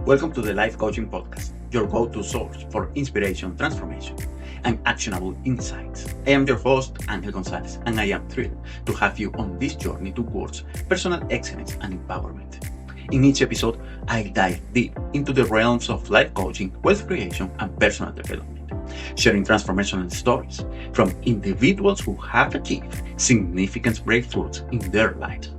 Welcome to the Life Coaching Podcast, your go-to source for inspiration, transformation, and actionable insights. I am your host, Angel Gonzalez, and I am thrilled to have you on this journey towards personal excellence and empowerment. In each episode, I dive deep into the realms of life coaching, wealth creation, and personal development, sharing transformational stories from individuals who have achieved significant breakthroughs in their lives.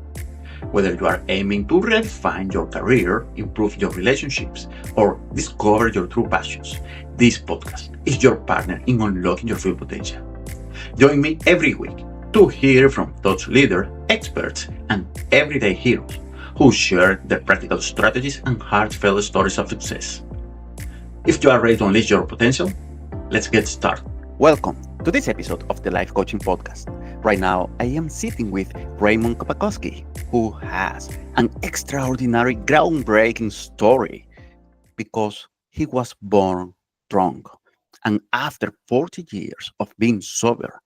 Whether you are aiming to redefine your career, improve your relationships, or discover your true passions, this podcast is your partner in unlocking your full potential. Join me every week to hear from thought leaders, experts, and everyday heroes who share their practical strategies and heartfelt stories of success. If you are ready to unleash your potential, let's get started. Welcome to this episode of the Life Coaching Podcast. Right now, I am sitting with Ray Kopakowski, who has an extraordinary, groundbreaking story because he was born drunk. And after 40 years of being sober,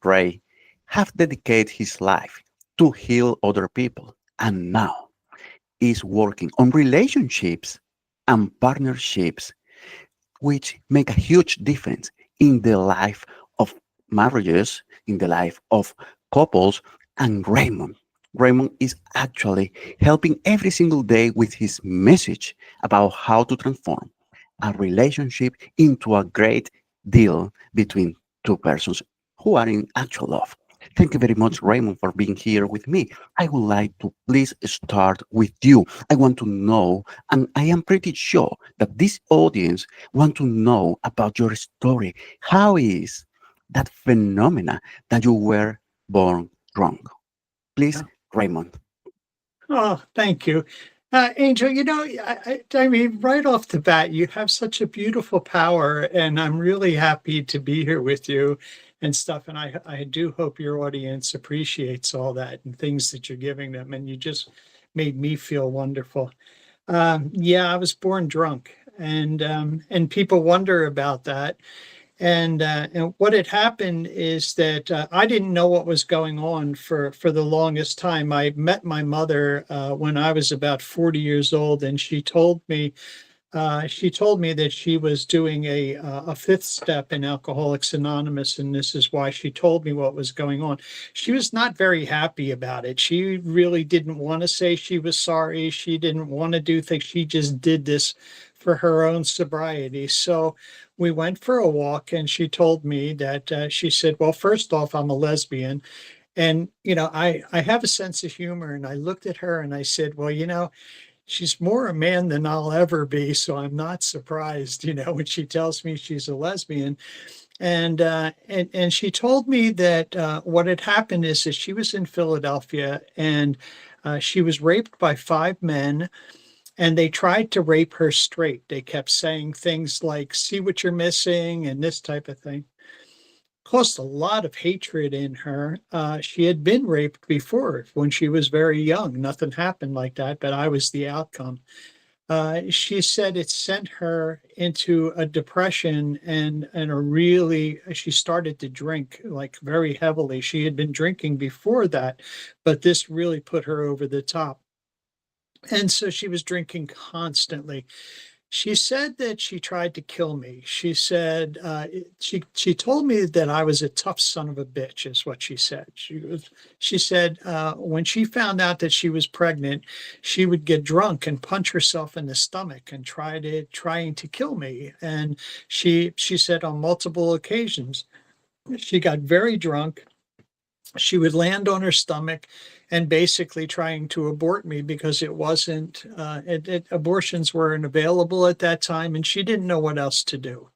Ray have dedicated his life to heal other people and now is working on relationships and partnerships which make a huge difference in the life of marriages, in the life of couples. And Raymond is actually helping every single day with his message about how to transform a relationship into a great deal between two persons who are in actual love. Thank you very much, Raymond, for being here with me. I would like to please start with you. I want to know, and I am pretty sure that this audience want to know about your story. How is that phenomena that you were born drunk? Please, Raymond. Oh, thank you. Angel, I mean, right off the bat, you have such a beautiful power, and I'm really happy to be here with you and stuff. And I do hope your audience appreciates all that and things that you're giving them. And you just made me feel wonderful. Yeah, I was born drunk, and people wonder about that. And what had happened is that I didn't know what was going on for the longest time. I met my mother when I was about 40 years old, and she told me that she was doing a fifth step in Alcoholics Anonymous, and this is why she told me what was going on. She was not very happy about it. She really didn't want to say she was sorry. She didn't want to do things. She just did this for her own sobriety. So we went for a walk, and she told me that she said, "Well, first off, I'm a lesbian." And, I have a sense of humor. And I looked at her and I said, "Well, she's more a man than I'll ever be, so I'm not surprised, when she tells me she's a lesbian." And she told me that what had happened is that she was in Philadelphia, and she was raped by five men, and they tried to rape her straight. They kept saying things like, "See what you're missing," and this type of thing. Caused a lot of hatred in her. She had been raped before when she was very young. Nothing happened like that, but I was the outcome. She said it sent her into a depression and she started to drink like very heavily. She had been drinking before that, but this really put her over the top. And so she was drinking constantly. She said that she tried to kill me. She said she told me that I was a tough son of a bitch, is what she said. She said when she found out that she was pregnant, she would get drunk and punch herself in the stomach and trying to kill me. And she said on multiple occasions she got very drunk. She would land on her stomach and basically trying to abort me because it wasn't abortions weren't available at that time, and she didn't know what else to do.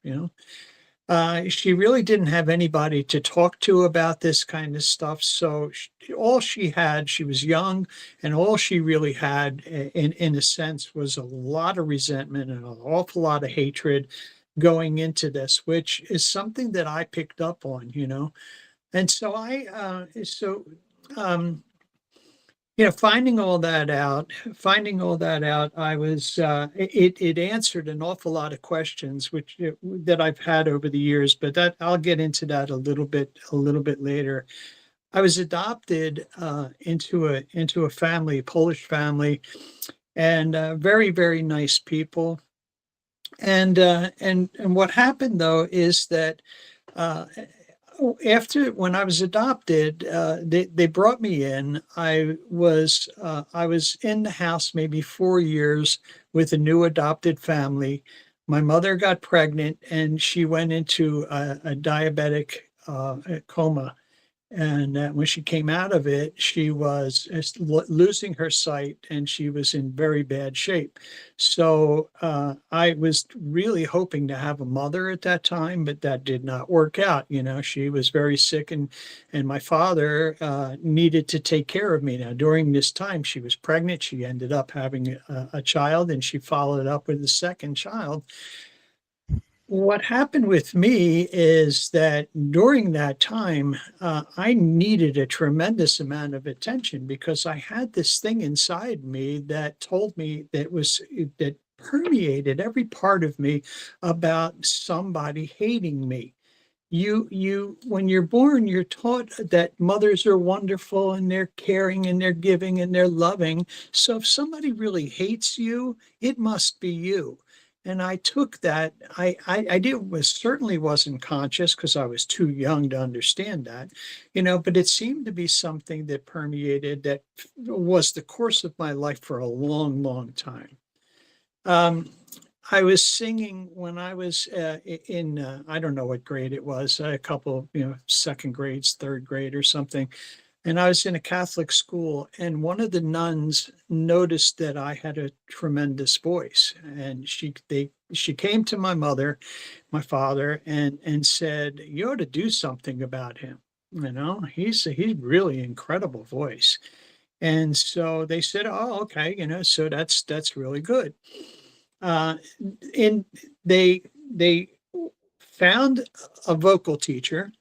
She really didn't have anybody to talk to about this kind of stuff. So all she had, she was young, and all she really had, in a sense, was a lot of resentment and an awful lot of hatred going into this, which is something that I picked up on. And so um, finding all that out, I was, it answered an awful lot of questions, that I've had over the years, but that I'll get into that a little bit later. I was adopted into a family, a Polish family, and very, very nice people. And what happened though is that uh, after when I was adopted, they brought me in. I was in the house maybe 4 years with a new adopted family. My mother got pregnant and she went into a diabetic coma. And when she came out of it, she was losing her sight and she was in very bad shape. So I was really hoping to have a mother at that time, but that did not work out. You know, she was very sick, and my father needed to take care of me. Now, during this time, she was pregnant. She ended up having a child, and she followed up with a second child. What happened with me is that during that time, I needed a tremendous amount of attention because I had this thing inside me that told me that permeated every part of me about somebody hating me. When you're born, you're taught that mothers are wonderful and they're caring and they're giving and they're loving. So if somebody really hates you, it must be you. And I took that. I did was certainly wasn't conscious because I was too young to understand that, but it seemed to be something that permeated that was the course of my life for a long, long time. Um, I was singing when I was in, I don't know what grade it was, a couple, second grades, third grade or something. And I was in a Catholic school, and one of the nuns noticed that I had a tremendous voice. And she came to my mother, my father, and said, "You ought to do something about him. He's really incredible voice." And so they said, "Oh, okay, so that's really good." Uh, and they found a vocal teacher.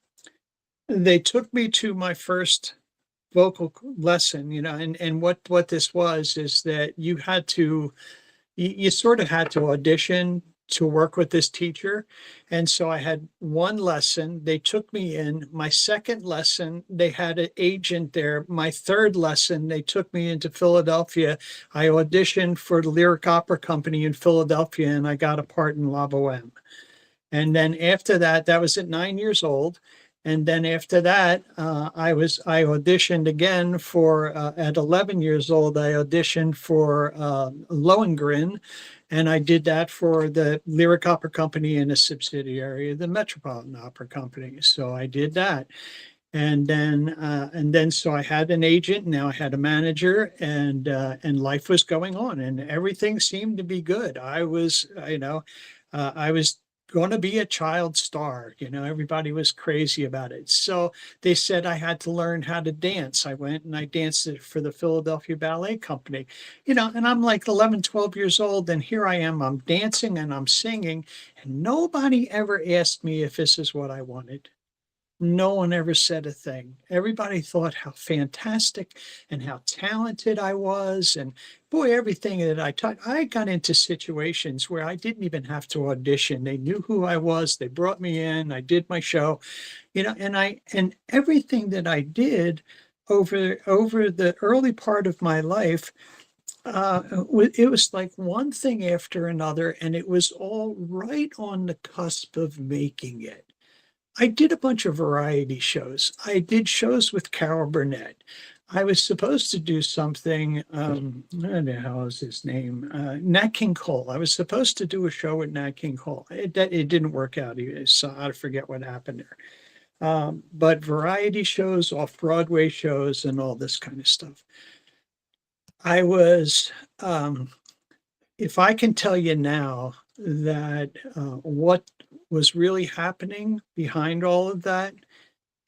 They took me to my first vocal lesson, and what this was is that you sort of had to audition to work with this teacher. And so I had one lesson. They took me in. My second lesson, they had an agent there. My third lesson, they took me into Philadelphia. I auditioned for the Lyric Opera Company in Philadelphia, and I got a part in La Boheme. And then after that, that was at 9 years old. And then after that, I auditioned again for at 11 years old. I auditioned for Lohengrin, and I did that for the Lyric Opera Company and a subsidiary of the Metropolitan Opera Company. So I did that, and then so I had an agent. Now I had a manager, and life was going on, and everything seemed to be good. I was going to be a child star. Everybody was crazy about it. So they said I had to learn how to dance. I went and I danced for the Philadelphia Ballet Company, and I'm like 11, 12 years old. And here I am, I'm dancing and I'm singing. And nobody ever asked me if this is what I wanted. No one ever said a thing. Everybody thought how fantastic and how talented I was. And boy, everything that I taught, I got into situations where I didn't even have to audition. They knew who I was. They brought me in. I did my show, and everything that I did over the early part of my life, it was like one thing after another, and it was all right on the cusp of making it. I did a bunch of variety shows. I did shows with Carol Burnett. I was supposed to do something, I don't know how was his name, Nat King Cole. I was supposed to do a show with Nat King Cole. It didn't work out. So I forget what happened there. But variety shows, off-Broadway shows, and all this kind of stuff. I was, if I can tell you now that what was really happening behind all of that,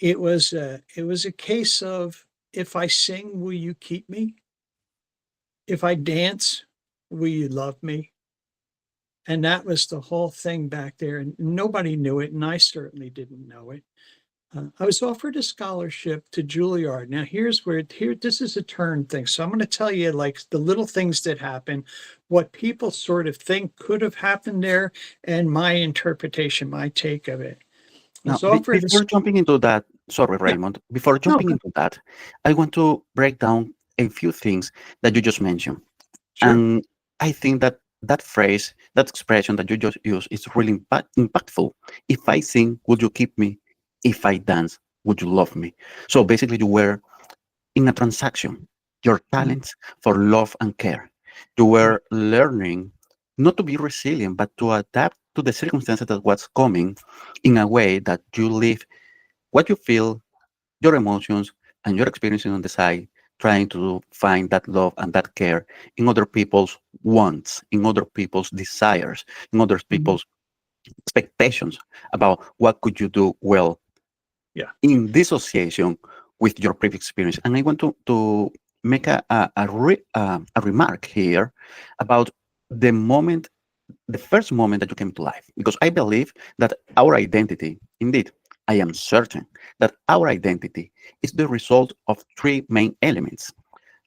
it was a case of, if I sing, will you keep me? If I dance, will you love me? And that was the whole thing back there, and nobody knew it, and I certainly didn't know it. I was offered a scholarship to Juilliard. Now, this is a turn thing. So I'm going to tell you like the little things that happen, what people sort of think could have happened there, and my interpretation, my take of it. I Now, was offered before jumping into that, sorry, yeah, Raymond, before no, jumping into that, I want to break down a few things that you just mentioned. Sure. And I think that that phrase, that expression that you just used, is really impactful. If I sing, would you keep me? If I dance, would you love me? So basically, you were in a transaction, your Mhm. talents for love and care. You Right. were learning not to be resilient, but to adapt to the circumstances that was coming in a way that you live what you feel, your emotions, and your experiences on the side, trying to find that love and that care in other people's wants, in other people's desires, in other Mhm. people's expectations about what could you do well Yeah. in dissociation with your previous experience. And I want to make a remark here about the moment, the first moment that you came to life, because I believe that our identity, indeed, I am certain that our identity is the result of three main elements.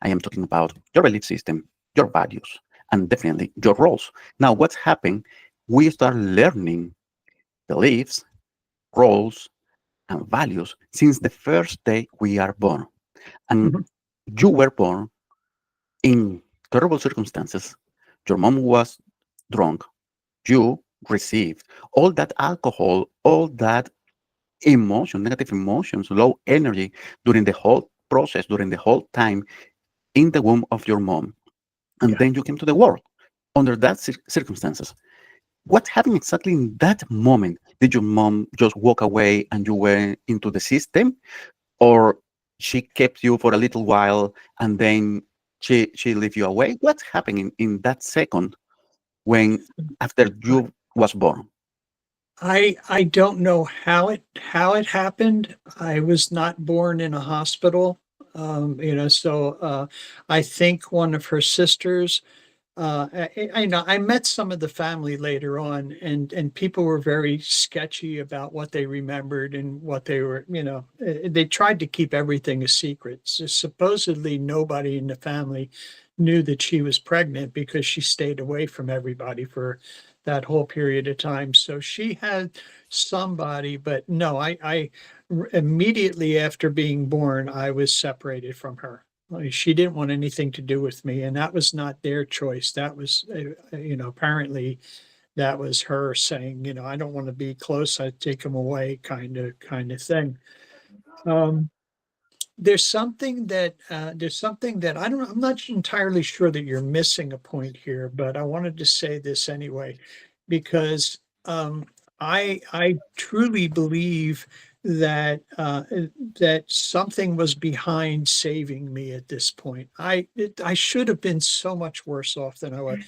I am talking about your belief system, your values, and definitely your roles. Now, what's happened? We start learning beliefs, roles, and values since the first day we are born. And Mhm. you were born in terrible circumstances. Your mom was drunk. You received all that alcohol, all that emotion, negative emotions, low energy during the whole process, during the whole time in the womb of your mom. And Yeah. then you came to the world under that circumstances. What happened exactly in that moment? Did your mom just walk away and you went into the system? Or she kept you for a little while and then she leave you away? What's happening in that second when after you was born? I don't know how it happened. I was not born in a hospital. So I think one of her sisters. I know I met some of the family later on, and people were very sketchy about what they remembered and what they were. They tried to keep everything a secret. So supposedly, nobody in the family knew that she was pregnant because she stayed away from everybody for that whole period of time. So she had somebody, but no, immediately after being born, I was separated from her. She didn't want anything to do with me, and that was not their choice. That was, apparently that was her saying, "I don't want to be close. I take him away," kind of thing. Um, there's something that I don't know. I'm not entirely sure that you're missing a point here, but I wanted to say this anyway, because I truly believe that that something was behind saving me at this point. I should have been so much worse off than I was.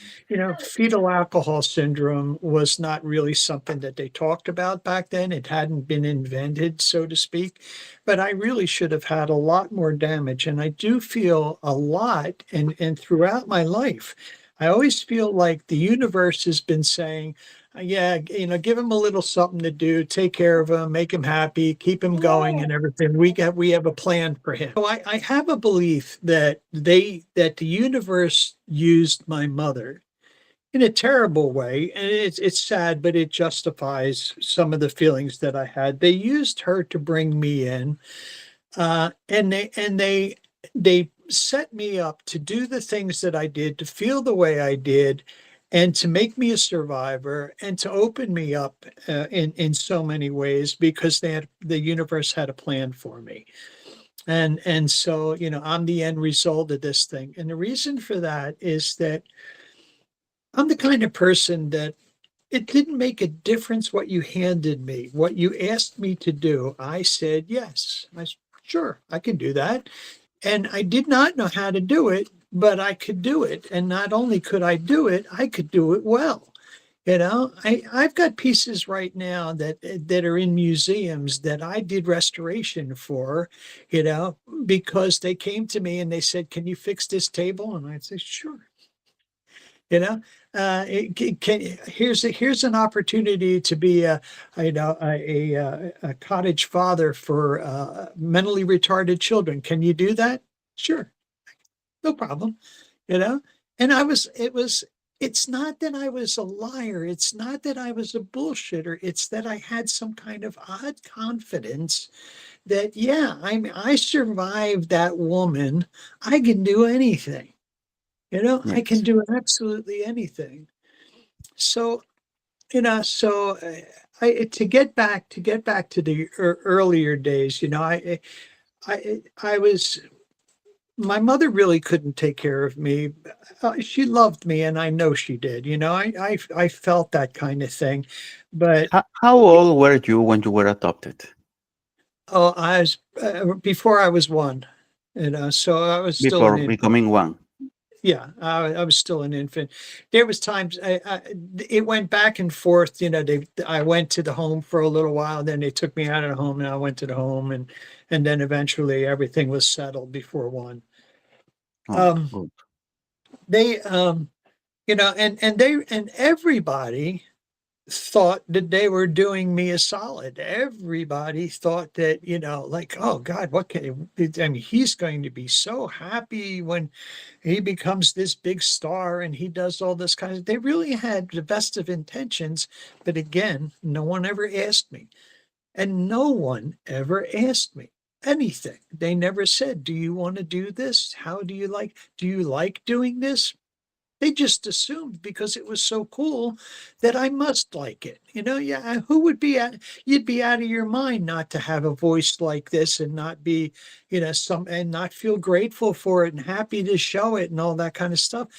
Fetal alcohol syndrome was not really something that they talked about back then. It hadn't been invented, so to speak, but I really should have had a lot more damage. And I do feel a lot, and throughout my life, I always feel like the universe has been saying, yeah, give him a little something to do, take care of him, make him happy, keep him going and everything. We have a plan for him. So I have a belief that the universe used my mother in a terrible way, and it's sad, but it justifies some of the feelings that I had. They used her to bring me in, and they set me up to do the things that I did, to feel the way I did, and to make me a survivor, and to open me up in so many ways, because the universe had a plan for me. And so, I'm the end result of this thing. And the reason for that is that I'm the kind of person that it didn't make a difference what you handed me, what you asked me to do. I said yes. Sure, I can do that. And I did not know how to do it, but I could do it. And not only could I do it, I could do it well. I've got pieces right now that are in museums that I did restoration for, because they came to me and they said, "Can you fix this table?" And I'd say, "Sure." You know, here's an opportunity to be a cottage father for mentally retarded children. Can you do that? Sure, no problem. You know, and it's not that I was a liar. It's not that I was a bullshitter. It's that I had some kind of odd confidence that, yeah, I survived that woman. I can do anything. I can Yes. do absolutely anything. So, so to get back to the earlier days, I was my mother really couldn't take care of me. She loved me, and I know she did. I felt that kind of thing, but How old were you when you were adopted? oh, I was before I was one. So I was still an Before infant. becoming one? Yeah, I was still an infant. There was times it went back and forth. I went to the home for a little while, then they took me out of the home, and I went to the home, and then eventually everything was settled before one. Oh, Um, good. they, and everybody thought that they were doing me a solid. Everybody thought that, like, oh God, I mean, he's going to be so happy when he becomes this big star and he does all this kind of, they really had the best of intentions. But again, no one ever asked me, and no one ever asked me anything. They never said, do you want to do this? Do you like doing this? They just assumed because it was so cool that I must like it. Yeah, you'd be out of your mind not to have a voice like this and not be, and not feel grateful for it and happy to show it and all that kind of stuff.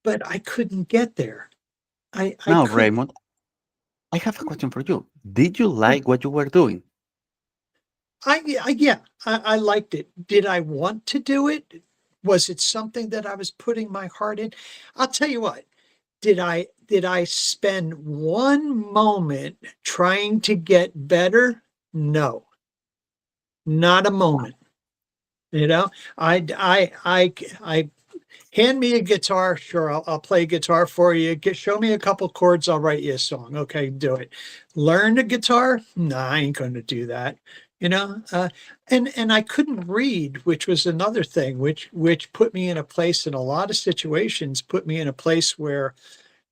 But I couldn't get there. I Now, couldn't. Raymond, I have a question for you. Did you like what you were doing? Yeah, I liked it. Did I want to do it? Was it something that I was putting my heart in? I'll tell you what. Did I spend one moment trying to get better? No, not a moment. I hand me a guitar. Sure, I'll play guitar for you. Show me a couple chords. I'll write you a song. Okay, do it. Learn the guitar? No, I ain't going to do that. You know, uh, and I couldn't read, which was another thing, which put me in a place in a lot of situations, put me in a place where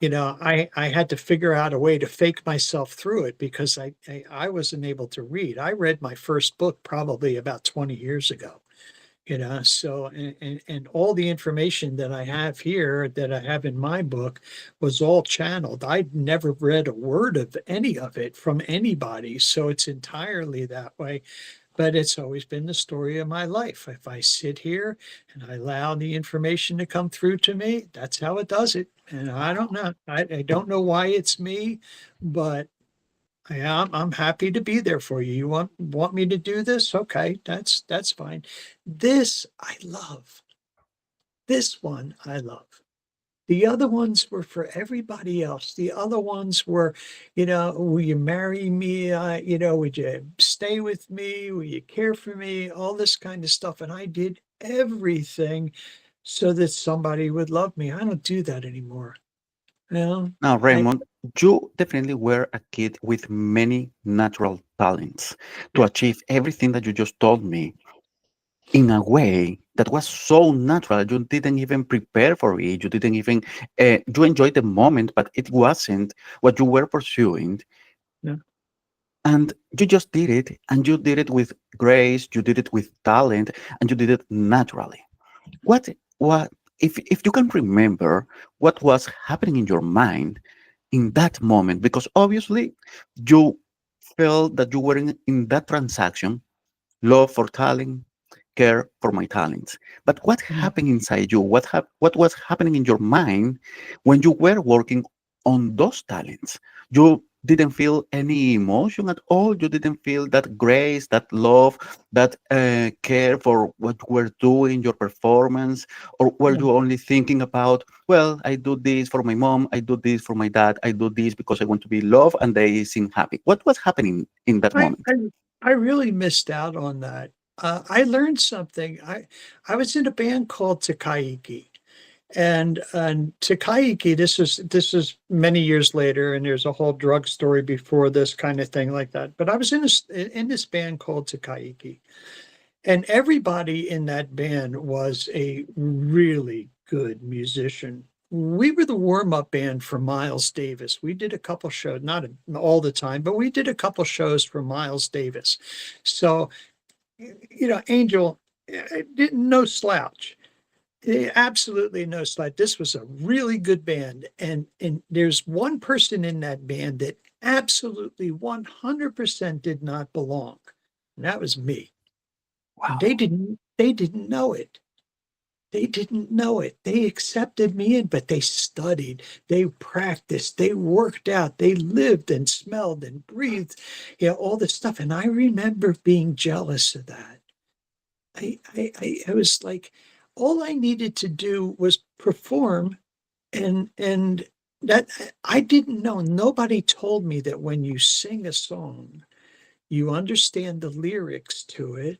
I had to figure out a way to fake myself through it because I wasn't able to read. I read my first book probably about 20 years ago. So and all the information that I have here that I have in my book was all channeled. I'd never read a word of any of it from anybody, so it's entirely that way. But it's always been the story of my life. If I sit here and I allow the information to come through to me, that's how it does it. And I don't know. I don't know why it's me, but I'm happy to be there for you. You want me to do this? Okay, that's fine. This I love. This one I love. The other ones were for everybody else. The other ones were, will you marry me? Would you stay with me? Will you care for me? All this kind of stuff. And I did everything so that somebody would love me. I don't do that anymore. You know, Now, I, Raymond, you definitely were a kid with many natural talents to yeah, achieve everything that you just told me in a way that was so natural. You didn't even prepare for it. You didn't even, you enjoyed the moment, but it wasn't what you were pursuing. yeah, And you just did it, and you did it with grace, you did it with talent, and you did it naturally. What if you can remember what was happening in your mind in that moment? Because obviously you felt that you were in that transaction, love for talent, care for my talents. But what yeah. happened inside you? What was happening in your mind when you were working on those talents? You didn't feel any emotion at all. You didn't feel that grace, that love, that care for what you were doing, your performance, or were Yeah. you only thinking about, well, I do this for my mom, I do this for my dad, I do this because I want to be loved and they seem happy. What was happening in that I, moment? I I really missed out on that. I learned something. I was in a band called Takaiki, and Takaiki. This is many years later, and there's a whole drug story before this kind of thing like that. But I was in this band called Takaiki, and everybody in that band was a really good musician. We were the warm-up band for Miles Davis. We did a couple shows, not all the time, but we did a couple shows for Miles Davis. So, Angel, no slouch. Absolutely no slight. This was a really good band, and there's one person in that band that absolutely 100% did not belong, and that was me. And Wow. they didn't know it. They didn't know it. They accepted me in, but they studied, they practiced, they worked out, they lived and smelled and breathed, all this stuff. And I remember being jealous of that. I was like, all I needed to do was perform, and that I didn't know. Nobody told me that when you sing a song, you understand the lyrics to it,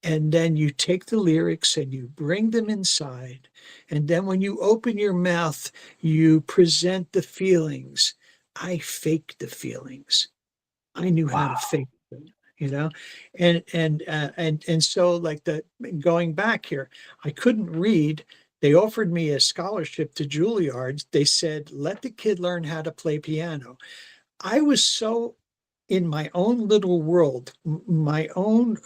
and then you take the lyrics and you bring them inside. And then when you open your mouth, you present the feelings. I faked the feelings. I knew how to Wow. fake them, you know, and so like the going back here, I couldn't read. They offered me a scholarship to Juilliard. They said, let the kid learn how to play piano. I was so in my own little world, my own.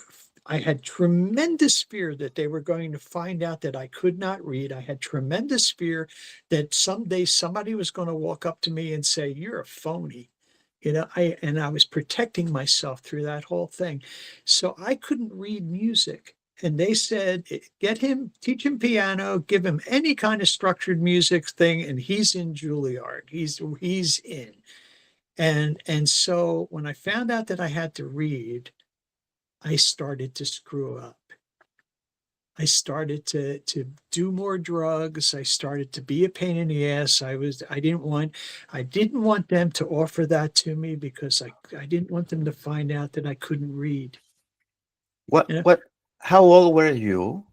I had tremendous fear that they were going to find out that I could not read. I had tremendous fear that someday somebody was going to walk up to me and say, "You're a phony." I was protecting myself through that whole thing. So I couldn't read music. And they said, teach him piano, give him any kind of structured music thing, and he's in Juilliard. He's in. And so when I found out that I had to read, I started to screw up. I started to do more drugs. I started to be a pain in the ass. I didn't want them to offer that to me because I didn't want them to find out that I couldn't read. What You know, what how old were you?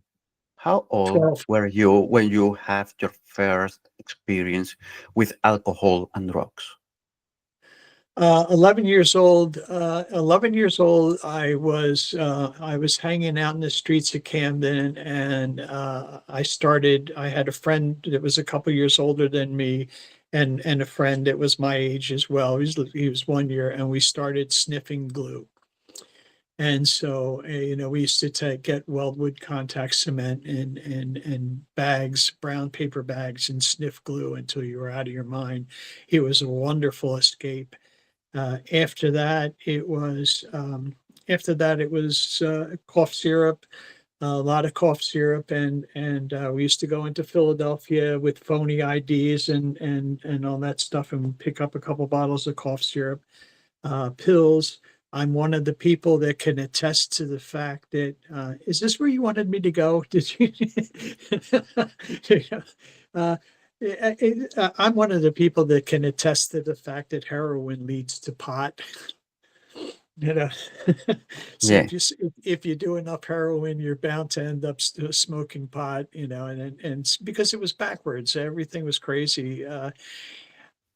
How old 12. were you when you had your first experience with alcohol and drugs? 11 years old. 11 years old. I was hanging out in the streets of Camden, and I had a friend that was a couple years older than me, and a friend that was my age as well. He was 1 year, and we started sniffing glue. And so, we used to get Weldwood contact cement and bags, brown paper bags, and sniff glue until you were out of your mind. It was a wonderful escape. After that, it was cough syrup, a lot of cough syrup, and we used to go into Philadelphia with phony IDs and all that stuff, and pick up a couple bottles of cough syrup, pills. I'm one of the people that can attest to the fact that is this where you wanted me to go? Did you? uh, I'm one of the people that can attest to the fact that heroin leads to pot. You know, so Yeah. if you do enough heroin, you're bound to end up smoking pot. And because it was backwards, everything was crazy.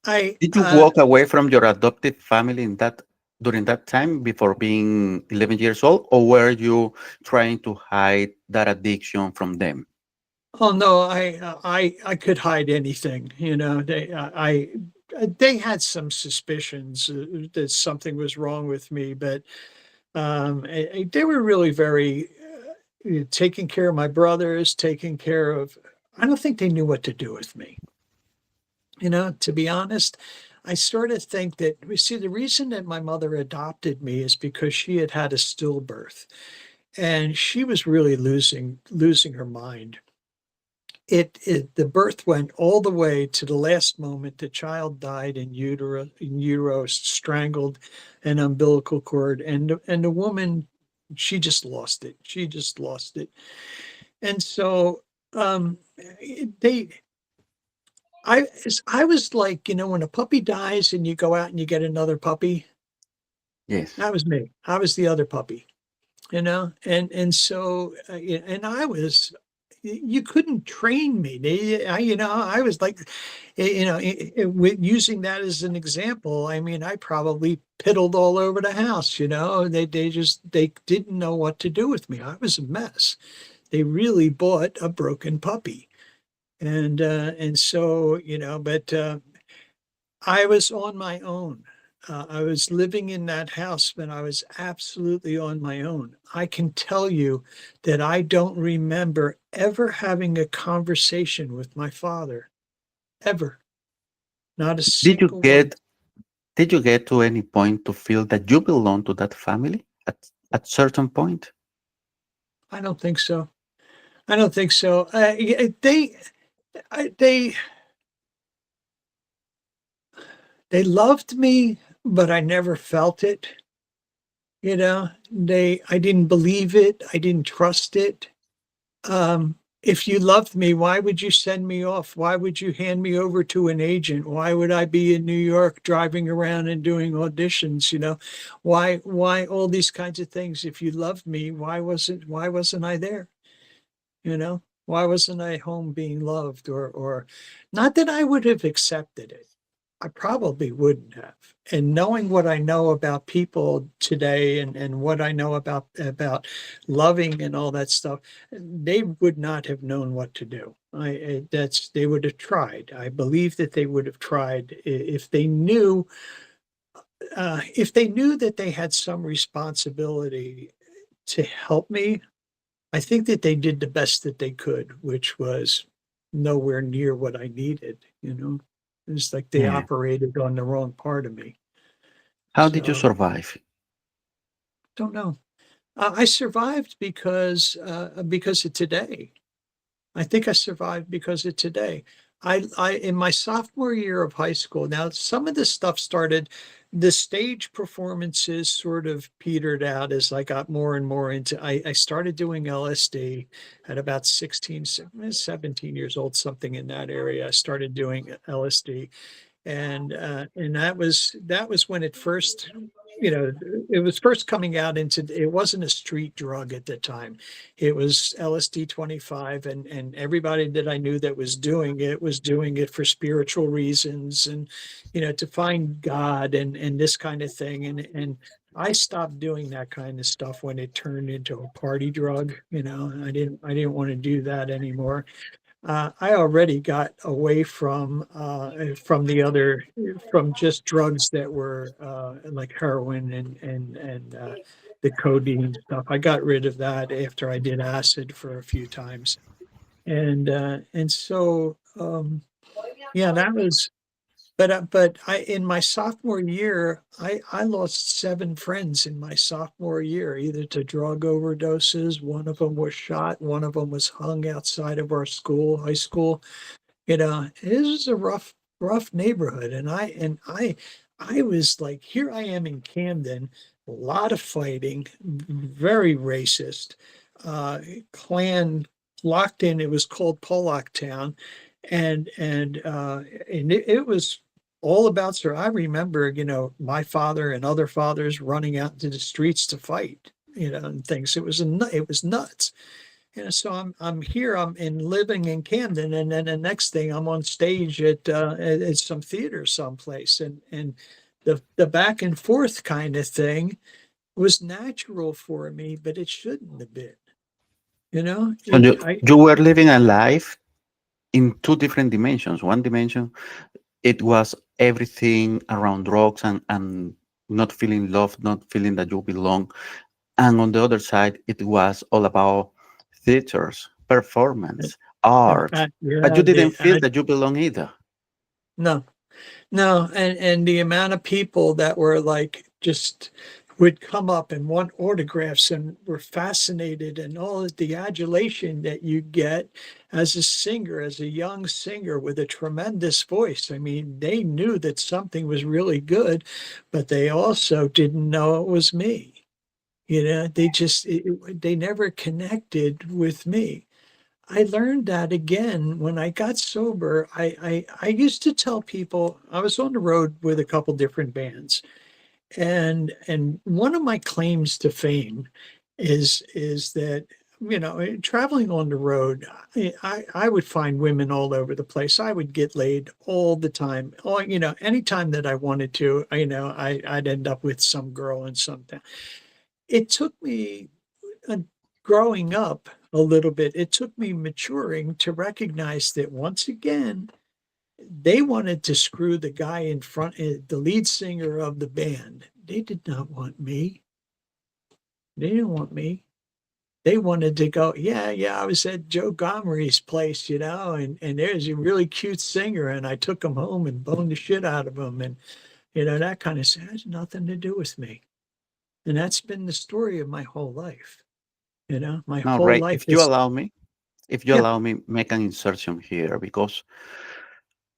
I Did you walk away from your adopted family in that during that time before being 11 years old, or were you trying to hide that addiction from them? Oh no, I could hide anything. They had some suspicions that something was wrong with me, but they were really very taking care of my brothers, taking care of. I don't think they knew what to do with me. To be honest, I sort of think that we see the reason that my mother adopted me is because she had had a stillbirth, and she was really losing her mind. The birth went all the way to the last moment. The child died in utero, strangled an umbilical cord, and the woman, she just lost it. She just lost it. And so they I was like, when a puppy dies and you go out and you get another puppy, Yes. that was me. I was the other puppy. And so and I was, you couldn't train me. I was like, with using that as an example, I mean, I probably piddled all over the house. They didn't know what to do with me. I was a mess. They really bought a broken puppy. And so, but I was on my own. I was living in that house when I was absolutely on my own. I can tell you that I don't remember ever having a conversation with my father, ever, not a Did you single one. get did you get to any point to feel that you belong to that family at certain point? I don't think so. I don't think so. They they loved me, but I never felt it. I didn't believe it. I didn't trust it. If you loved me, why would you send me off? Why would you hand me over to an agent? Why would I be in New York driving around and doing auditions? Why all these kinds of things? If you loved me, why wasn't I there? Why wasn't I home being loved? Or not that I would have accepted it. I probably wouldn't have. And knowing what I know about people today, and what I know about loving and all that stuff, they would not have known what to do. They would have tried. I believe that they would have tried if they knew that they had some responsibility to help me. I think that they did the best that they could, which was nowhere near what I needed. It's like they Yeah. operated on the wrong part of me. How did you So, survive? don't know. I survived because of today. I think I survived because of today. I in my sophomore year of high school. Now, some of this stuff started, the stage performances sort of petered out as I got more and more into. I started doing LSD at about 16, 17 years old, something in that area. I started doing LSD, and that was when it first, it was first coming out into. It wasn't a street drug at the time. It was LSD 25, and everybody that I knew that was doing it for spiritual reasons, and to find God, and this kind of thing. And I stopped doing that kind of stuff when it turned into a party drug. And I didn't want to do that anymore. I already got away from the other, from just drugs that were like heroin and the codeine stuff. I got rid of that after I did acid for a few times, and so yeah, that was. But I in my sophomore year, I lost 7 friends in my sophomore year, either to drug overdoses. One of them was shot. One of them was hung outside of our high school. It was a rough neighborhood, and I was like, here I am in Camden, a lot of fighting, very racist, Klan locked in. It was called Pollock Town, and it was all about, sir. I remember, my father and other fathers running out into the streets to fight, and things. It was nuts. So I'm here. I'm in living in Camden, and then the next thing I'm on stage at some theater someplace, and the back and forth kind of thing was natural for me, but it shouldn't have been. So you, I you were living a life in two different dimensions. One dimension, it was everything around drugs and not feeling loved, not feeling that you belong. And on the other side, it was all about theaters, performance, art. But yeah, you didn't feel that you belong either. no. No, and the amount of people that were like, just would come up and want autographs and were fascinated, and all of the adulation that you get as a singer, as a young singer with a tremendous voice. I mean, they knew that something was really good, but they also didn't know it was me. They never connected with me. I learned that again when I got sober. I used to tell people, I was on the road with a couple different bands, and one of my claims to fame is that, traveling on the road, I would find women all over the place. I would get laid all the time. Anytime that I wanted to, I'd end up with some girl and something. It took me uh, growing up a little bit. It took me maturing to recognize that, once again, they wanted to screw the guy in front, the lead singer of the band. They did not want me. They didn't want me. They wanted to go, yeah, I was at Joe Gomery's place, and there's a really cute singer, and I took him home and boned the shit out of him, and that kind of stuff has nothing to do with me. And that's been the story of my whole life. My Now, whole Ray, life if you is, allow me, yeah, make an insertion here, because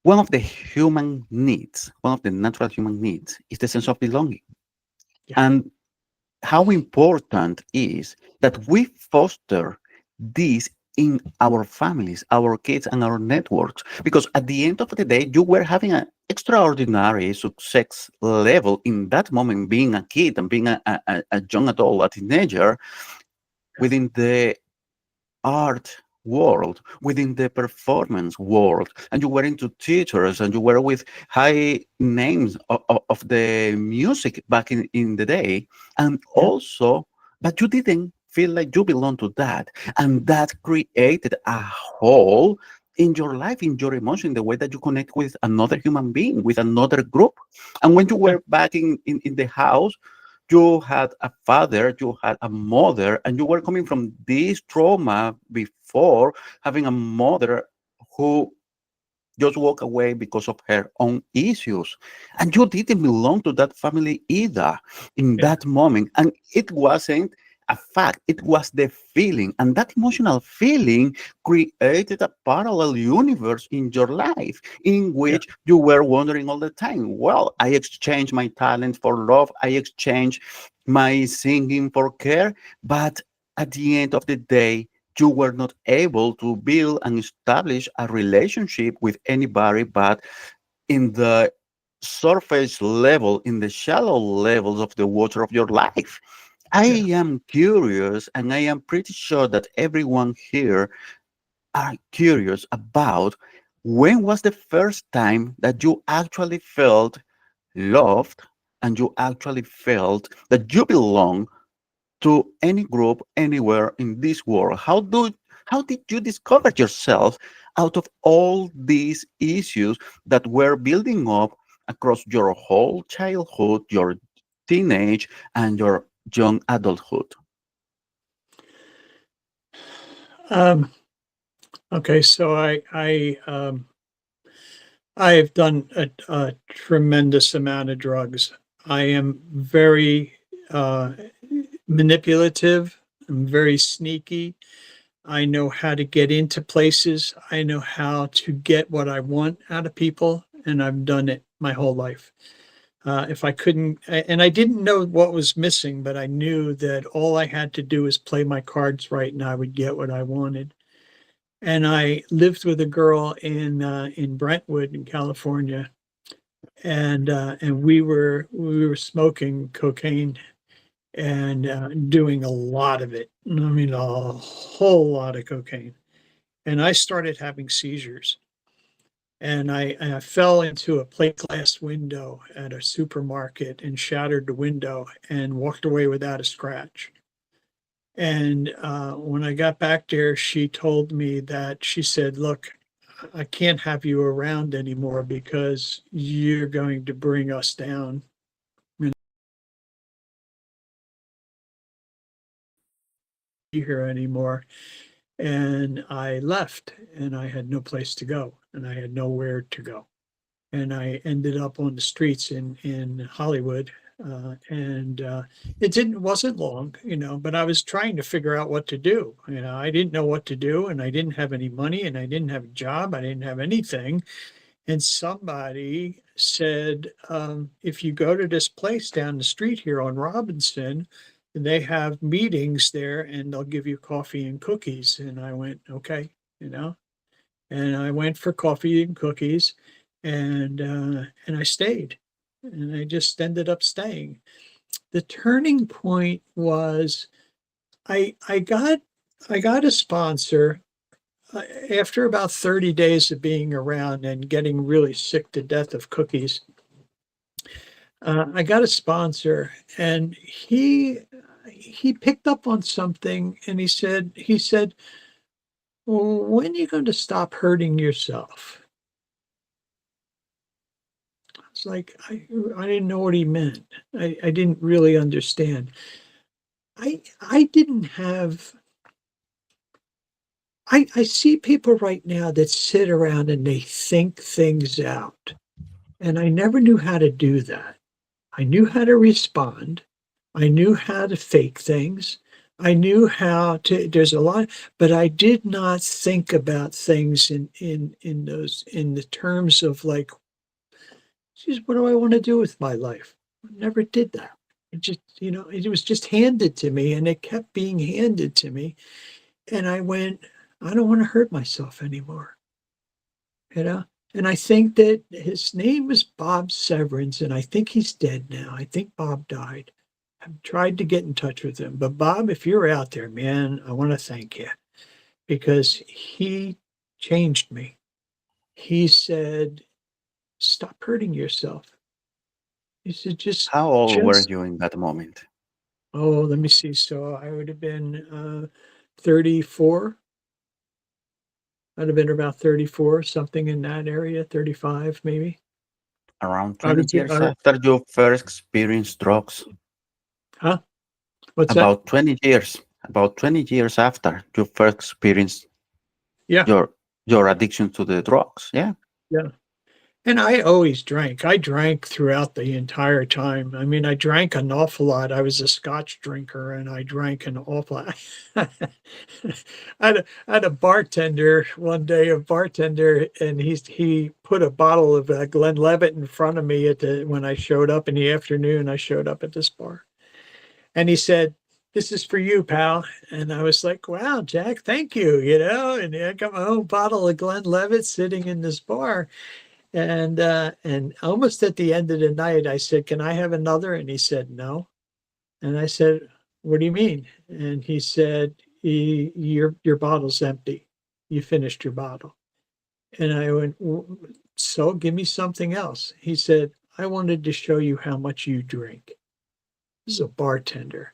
one of the human needs, one of the natural human needs, is the sense of belonging. yeah, And how important is that we foster this in our families, our kids, and our networks. Because at the end of the day, you were having an extraordinary success level in that moment, being a kid and being a young adult, a teenager, within the art world, within the performance world, and you were into theaters and you were with high names of the music back in the day, and yeah, also, but you didn't feel like you belong to that, and that created a hole in your life, in your emotion, the way that you connect with another human being, with another group. And when you yeah, were back in the house, you had a father, you had a mother, and you were coming from this trauma before, having a mother who just walked away because of her own issues. And you didn't belong to that family either in yeah, that moment. And it wasn't a fact, it was the feeling. And that emotional feeling created a parallel universe in your life in yeah, which you were wondering all the time, well, I exchanged my talent for love, I exchanged my singing for care. But at the end of the day, you were not able to build and establish a relationship with anybody, but in the surface level, in the shallow levels of the water of your life. I yeah. am curious, and I am pretty sure that everyone here are curious about, when was the first time that you actually felt loved and you actually felt that you belong to any group anywhere in this world. How did you discover yourself out of all these issues that were building up across your whole childhood, your teenage, and your young adulthood? Um, okay, so I've done a tremendous amount of drugs. I am very manipulative. I'm very sneaky. I know how to get into places. I know how to get what I want out of people, and I've done it my whole life. If I couldn't, and I didn't know what was missing, but I knew that all I had to do was play my cards right, and I would get what I wanted. And I lived with a girl in Brentwood, in California, and we were smoking cocaine and doing a lot of it. I mean, a whole lot of cocaine. And I started having seizures. And I fell into a plate glass window at a supermarket and shattered the window and walked away without a scratch. And when I got back there, she told me that she said, "Look, I can't have you around anymore because you're going to bring us down. We're not here anymore." And I left, and I had no place to go, and I had nowhere to go. And I ended up on the streets in Hollywood. And it wasn't long, but I was trying to figure out what to do. I didn't know what to do, and I didn't have any money, and I didn't have a job, I didn't have anything. And somebody said, if you go to this place down the street here on Robinson, they have meetings there and they'll give you coffee and cookies. And I went, okay, you know, and I went for coffee and cookies, and I stayed, and I just ended up staying. The turning point was I I got I got a sponsor after about 30 days of being around and getting really sick to death of cookies. I got a sponsor, and he picked up on something, and he said, "Well, when are you going to stop hurting yourself?" It's like I didn't know what he meant. I didn't really understand. I didn't have I see people right now that sit around and they think things out, and I never knew how to do that. I knew how to respond. I knew how to fake things. I knew how to there's a lot, but I did not think about things in those in the terms of like, geez, what do I want to do with my life? I never did that. It just, it was just handed to me and it kept being handed to me. And I went, I don't want to hurt myself anymore, you know? And I think that his name was Bob Severance, and I think he's dead now. I think Bob died. I've tried to get in touch with him. But Bob, if you're out there, man, I want to thank you because he changed me. He said, stop hurting yourself. He said, How old were just, you in that moment? oh, let me see. So I would have been 34. I'd have been about 34, something in that area, 35 maybe. Around I 20 was, years after you first experienced drugs? huh? What's that? About 20 years. About 20 years after you first experienced Yeah, your addiction to the drugs. Yeah. yeah. And I always drank. I drank throughout the entire time. I mean, I drank an awful lot. I was a Scotch drinker, and I drank an awful lot. I had a bartender one day, a bartender, and he put a bottle of Glenlivet in front of me when I showed up in the afternoon. I showed up at this bar, and he said, "This is for you, pal." And I was like, "Wow, Jack, thank you." And I got my own bottle of Glenlivet sitting in this bar. And almost at the end of the night, I said, "Can I have another?" And he said, "No." And I said, "What do you mean?" And he said, Your bottle's empty. You finished your bottle." And I went, "So give me something else." He said, "I wanted to show you how much you drink." This is a bartender.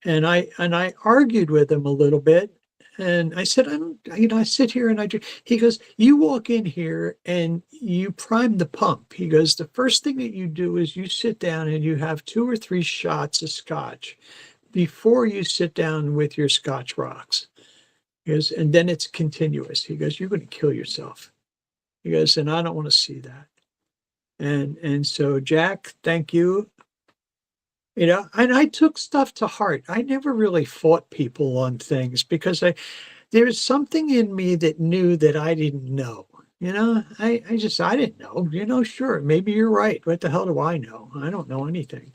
And I argued with him a little bit. And I said, "I don't, I sit here and I drink." He goes, "You walk in here and you prime the pump." He goes, "The first thing that you do is you sit down and you have 2 or 3 shots of scotch before you sit down with your scotch rocks." He goes, "And then it's continuous." He goes, "You're going to kill yourself." He goes, "And I don't want to see that." And so, Jack, thank you. And I took stuff to heart. I never really fought people on things because there's something in me that knew that I didn't know. I didn't know. Sure, maybe you're right. What the hell do I know? I don't know anything.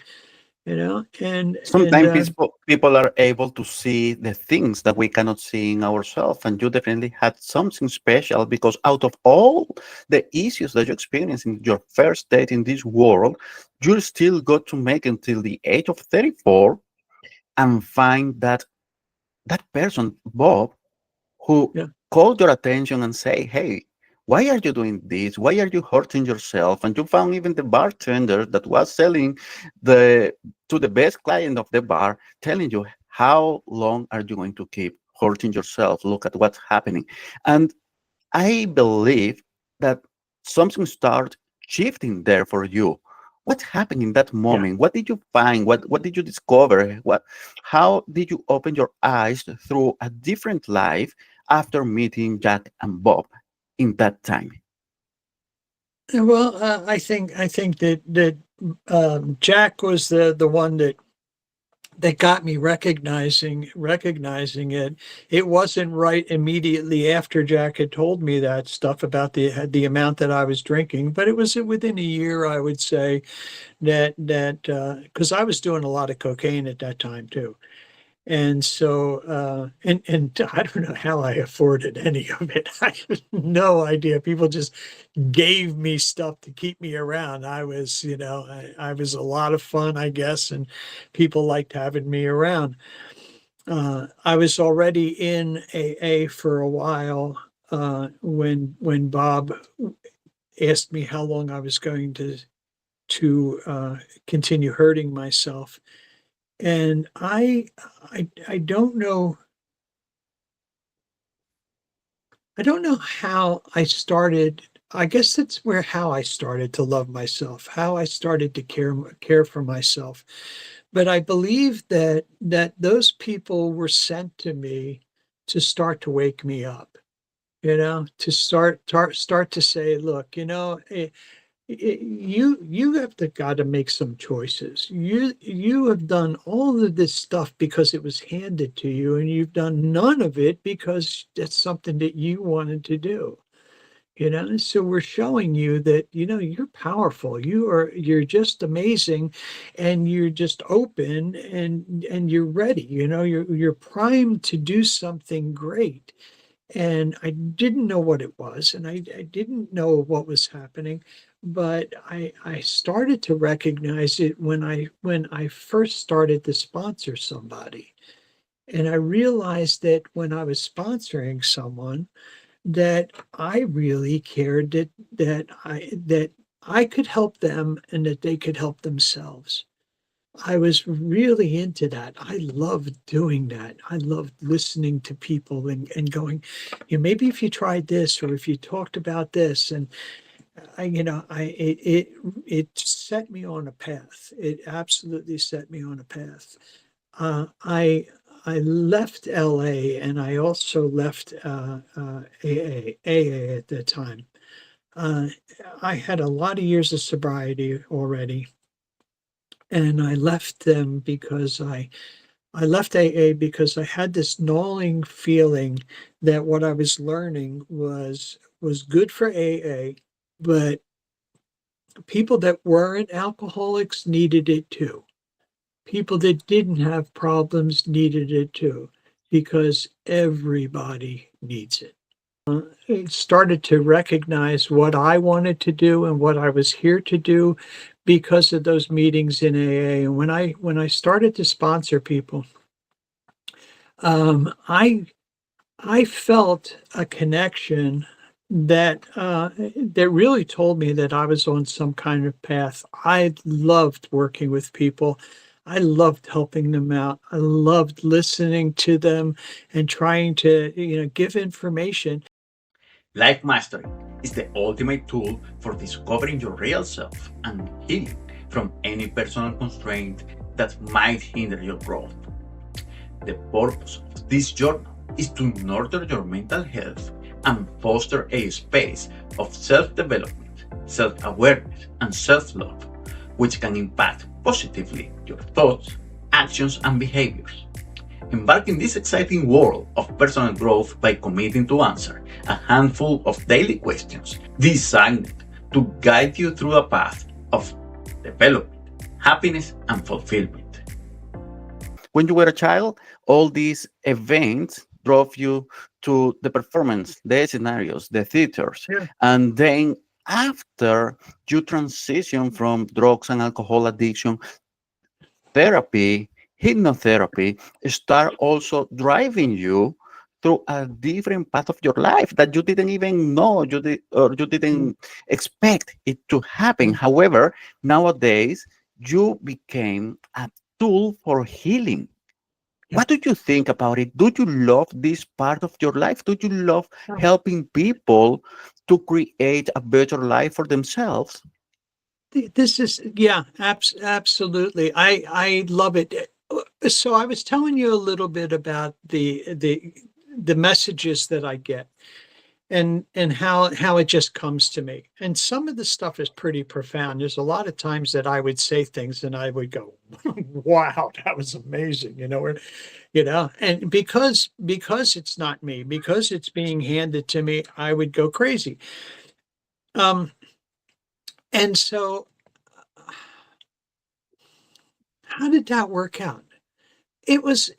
And Sometimes people are able to see the things that we cannot see in ourselves, and you definitely had something special because out of all the issues that you experienced in your first date in this world, you still got to make until the age of 34 and find that person, Bob, who yeah, called your attention and say, "Hey, why are you doing this? Why are you hurting yourself?" And you found even the bartender that was selling the to the best client of the bar, telling you, "How long are you going to keep hurting yourself? Look at what's happening." And I believe that something started shifting there for you. What happened in that yeah. moment? What did you find? What did you discover? How did you open your eyes through a different life after meeting Jack and Bob in that time? Well, I think that Jack was the one that got me recognizing it. It wasn't right immediately after Jack had told me that stuff about the amount that I was drinking, but it was within a year, I would say, that because I was doing a lot of cocaine at that time too. And so, and I don't know how I afforded any of it. I have no idea. People just gave me stuff to keep me around. I was a lot of fun, I guess, and people liked having me around. I was already in AA for a while when Bob asked me how long I was going to continue hurting myself. And I don't know. I don't know how I started. I guess that's where how I started to love myself, how I started to care for myself. But I believe that those people were sent to me to start to wake me up, to start to say, look, you have to got to make some choices. You have done all of this stuff because it was handed to you, and you've done none of it because that's something that you wanted to do. So we're showing you that you're powerful, you're just amazing, and you're just open, and you're ready. You're primed to do something great. And I didn't know what it was, and I didn't know what was happening, but I started to recognize it when I first started to sponsor somebody. And I realized that when I was sponsoring someone, that I really cared that I could help them and that they could help themselves. I was really into that. I loved doing that. I loved listening to people and going, maybe if you tried this or if you talked about this, and it set me on a path. It absolutely set me on a path. I left LA, and I also left AA at that time. Uh, I had a lot of years of sobriety already, and I left them because I left AA because I had this gnawing feeling that what I was learning was good for AA, but people that weren't alcoholics needed it too. People that didn't have problems needed it too, because everybody needs it. I started to recognize what I wanted to do and what I was here to do because of those meetings in AA. And when I started to sponsor people, I felt a connection that really told me that I was on some kind of path. I loved working with people. I loved helping them out. I loved listening to them and trying to, give information. Life mastery is the ultimate tool for discovering your real self and healing from any personal constraint that might hinder your growth. The purpose of this journal is to nurture your mental health and foster a space of self-development, self-awareness, and self-love, which can impact positively your thoughts, actions, and behaviors. Embark in this exciting world of personal growth by committing to answer a handful of daily questions designed to guide you through a path of development, happiness, and fulfillment. When you were a child, all these events drove you to the performance, the scenarios, the theaters. Yeah. And then after you transition from drugs and alcohol addiction, therapy, hypnotherapy start also driving you through a different path of your life that you didn't even know you didn't expect it to happen. However, nowadays you became a tool for healing. Yeah. What do you think about it? Do you love this part of your life? Do you love Yeah. helping people to create a better life for themselves? This is, yeah, absolutely. I love it. So I was telling you a little bit about the messages that I get, and how it just comes to me. And some of the stuff is pretty profound. There's a lot of times that I would say things and I would go, "Wow, that was amazing," and because it's not me, because it's being handed to me, I would go crazy. And so how did that work out? It was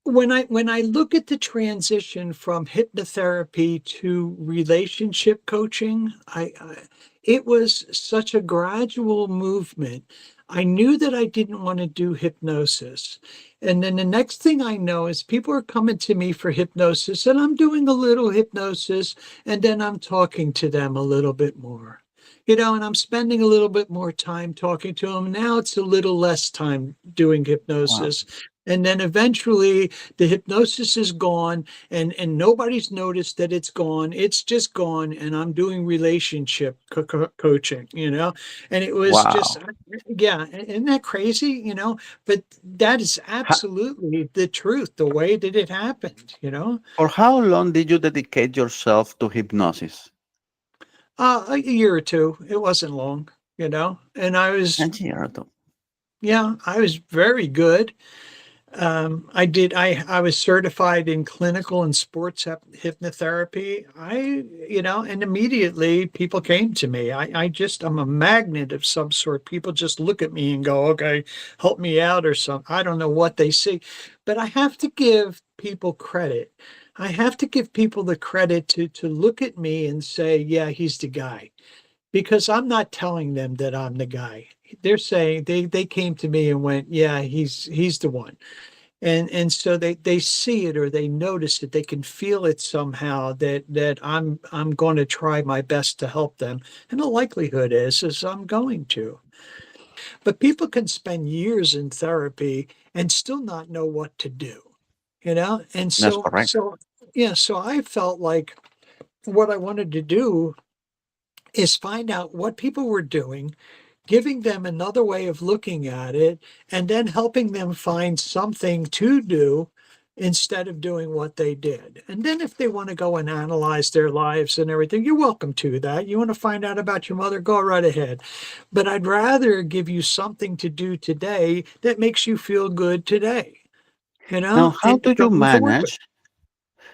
when I look at the transition from hypnotherapy to relationship coaching, it was such a gradual movement. I knew that I didn't want to do hypnosis. And then the next thing I know is people are coming to me for hypnosis, and I'm doing a little hypnosis, and then I'm talking to them a little bit more. And I'm spending a little bit more time talking to them. Now it's a little less time doing Wow. hypnosis, And then eventually the hypnosis is gone, and nobody's noticed that it's gone. It's just gone, and I'm doing relationship coaching, and it was just, Wow. yeah, isn't that crazy, but that is Ha- absolutely the truth, the way that it happened. for how long did you dedicate yourself to hypnosis? A year or two. It wasn't long, and I was, And Gerardo. yeah, I was very good. I was certified in clinical and sports hypnotherapy. And immediately people came to me. I'm a magnet of some sort. People just look at me and go, okay, help me out or something. I don't know what they see, but I have to give people credit. I have to give people the credit to look at me and say, yeah, he's the guy, because I'm not telling them that I'm the guy. They're saying they came to me and went, yeah, he's the one. And so they see it, or they notice it, they can feel it somehow, that I'm going to try my best to help them, and the likelihood is I'm going to. But people can spend years in therapy and still not know what to do. And That's so correct. so yeah, so I felt like what I wanted to do is find out what people were doing, giving them another way of looking at it, and then helping them find something to do instead of doing what they did. And then if they want to go and analyze their lives and everything, you're welcome to that. You want to find out about your mother, go right ahead. But I'd rather give you something to do today that makes you feel good today, Now, and something to work with.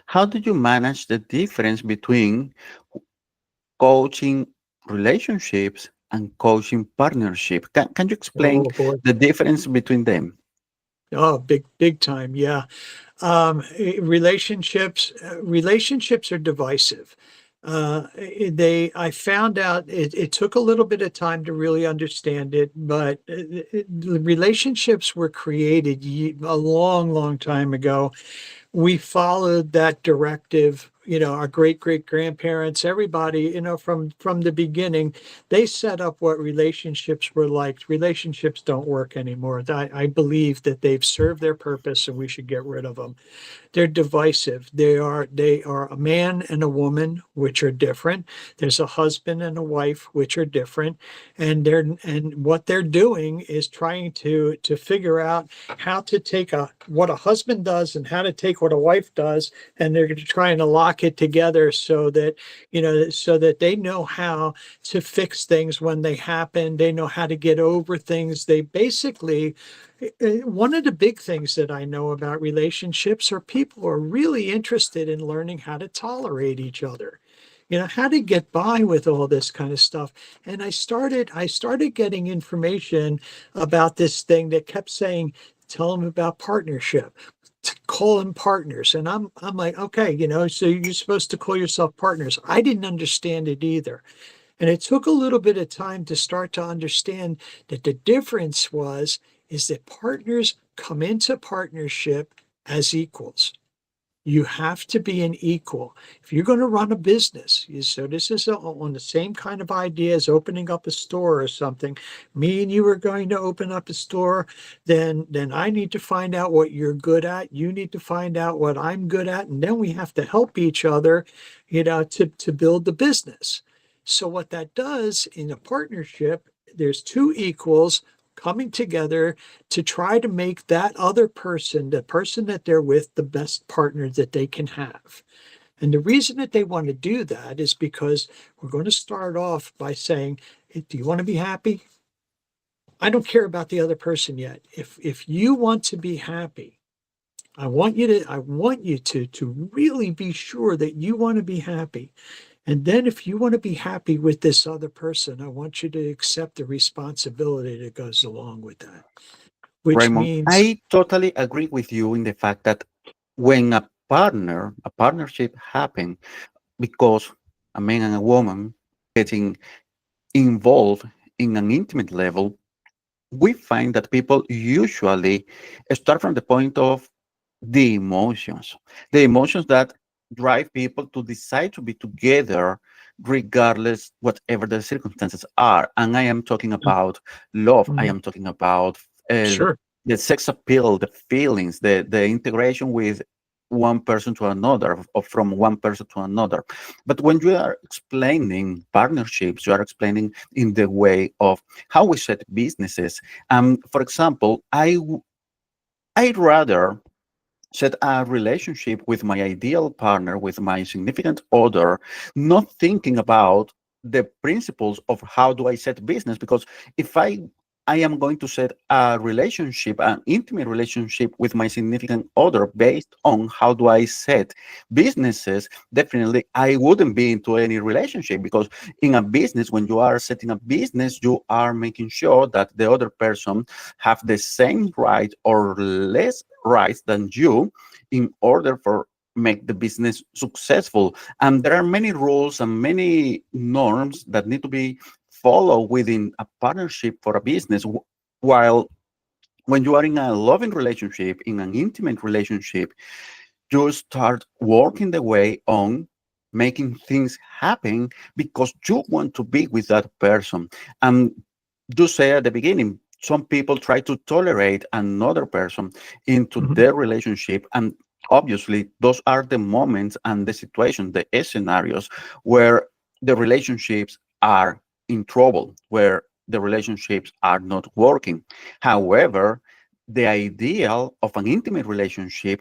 how do you manage the difference between coaching relationships and coaching partnership? Can you explain Oh boy. the difference between them? Oh, big time. Yeah. Relationships are divisive. I found out it took a little bit of time to really understand it, but the relationships were created a long time ago. We followed that directive. Our great grandparents, everybody, from the beginning, they set up what relationships were like. Relationships don't work anymore. I believe that they've served their purpose and we should get rid of them. They're divisive. They are a man and a woman, which are different. There's a husband and a wife, which are different, and what they're doing is trying to figure out how to take what a husband does and how to take what a wife does, and they're trying to lock it together so that they know how to fix things when they happen. They know how to get over things. They basically one of the big things that I know about relationships are people are really interested in learning how to tolerate each other. How to get by with all this kind of stuff. And I started getting information about this thing that kept saying, tell them about partnership, to call them partners. And I'm like, okay, so you're supposed to call yourself partners. I didn't understand it either. And it took a little bit of time to start to understand that the difference is that partners come into partnership as equals. You have to be an equal. If you're going to run a business, so this is on the same kind of idea as opening up a store or something. Me and you are going to open up a store, then I need to find out what you're good at. You need to find out what I'm good at, and then we have to help each other, to build the business. So what that does in a partnership, there's two equals coming together to try to make that other person, the person that they're with, the best partner that they can have. And the reason that they want to do that is because we're going to start off by saying, hey, do you want to be happy? I don't care about the other person yet. If you want to be happy, I want you to really be sure that you want to be happy. And then if you want to be happy with this other person, I want you to accept the responsibility that goes along with that, which Raymond, means, I totally agree with you in the fact that when a partnership happen because a man and a woman getting involved in an intimate level, we find that people usually start from the point of the emotions that drive people to decide to be together regardless whatever the circumstances are. And I am talking about love. I Mhm. am talking about uh, Sure. the sex appeal, the feelings, the integration with one person to another, or from one person to another. But when you are explaining partnerships, you are explaining in the way of how we set businesses. For example, I'd rather set a relationship with my ideal partner, with my significant other, not thinking about the principles of how do I set business. Because if I am going to set a relationship, an intimate relationship with my significant other based on how do I set businesses, definitely I wouldn't be into any relationship, because in a business, when you are setting a business, you are making sure that the other person have the same right or less rights than you in order for make the business successful. And there are many rules and many norms that need to be followed within a partnership for a business. While when you are in a loving relationship, in an intimate relationship, you start working the way on making things happen because you want to be with that person. And do say at the beginning, some people try to tolerate another person into Mhm. their relationship. And obviously, those are the moments and the situations, the scenarios where the relationships are in trouble, where the relationships are not working. However, the ideal of an intimate relationship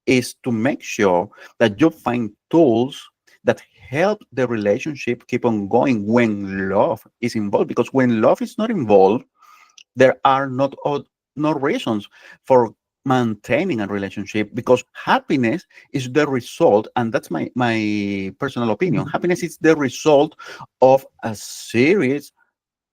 is to make sure that you find tools that help the relationship keep on going when love is involved. Because when love is not involved, there are no reasons for maintaining a relationship, because happiness is the result, and that's my personal opinion. Mhm. Happiness is the result of a series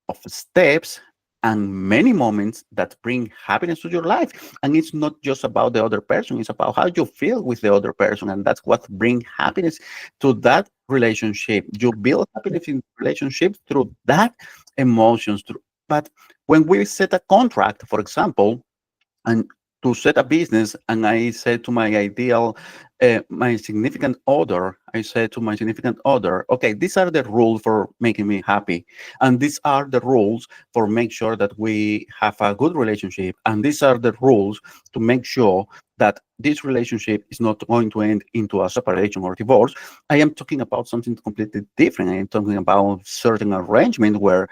of steps and many moments that bring happiness to your life. And it's not just about the other person, it's about how you feel with the other person. And that's what brings happiness to that relationship. You build happiness in relationships through that emotions. But when we set a contract, for example, and to set a business, and I said to my ideal, my significant other, I said to my significant other, okay, these are the rules for making me happy, and these are the rules for make sure that we have a good relationship, and these are the rules to make sure that this relationship is not going to end into a separation or divorce. I am talking about something completely different. I am talking about certain arrangement where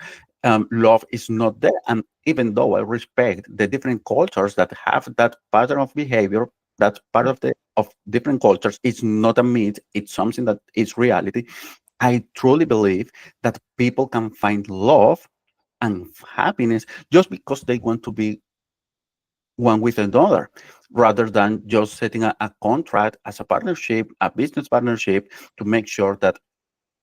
love is not there. And even though I respect the different cultures that have that pattern of behavior, that part of different cultures, it's not a myth, it's something that is reality. I truly believe that people can find love and happiness just because they want to be one with another, rather than just setting a contract as a partnership, a business partnership, to make sure that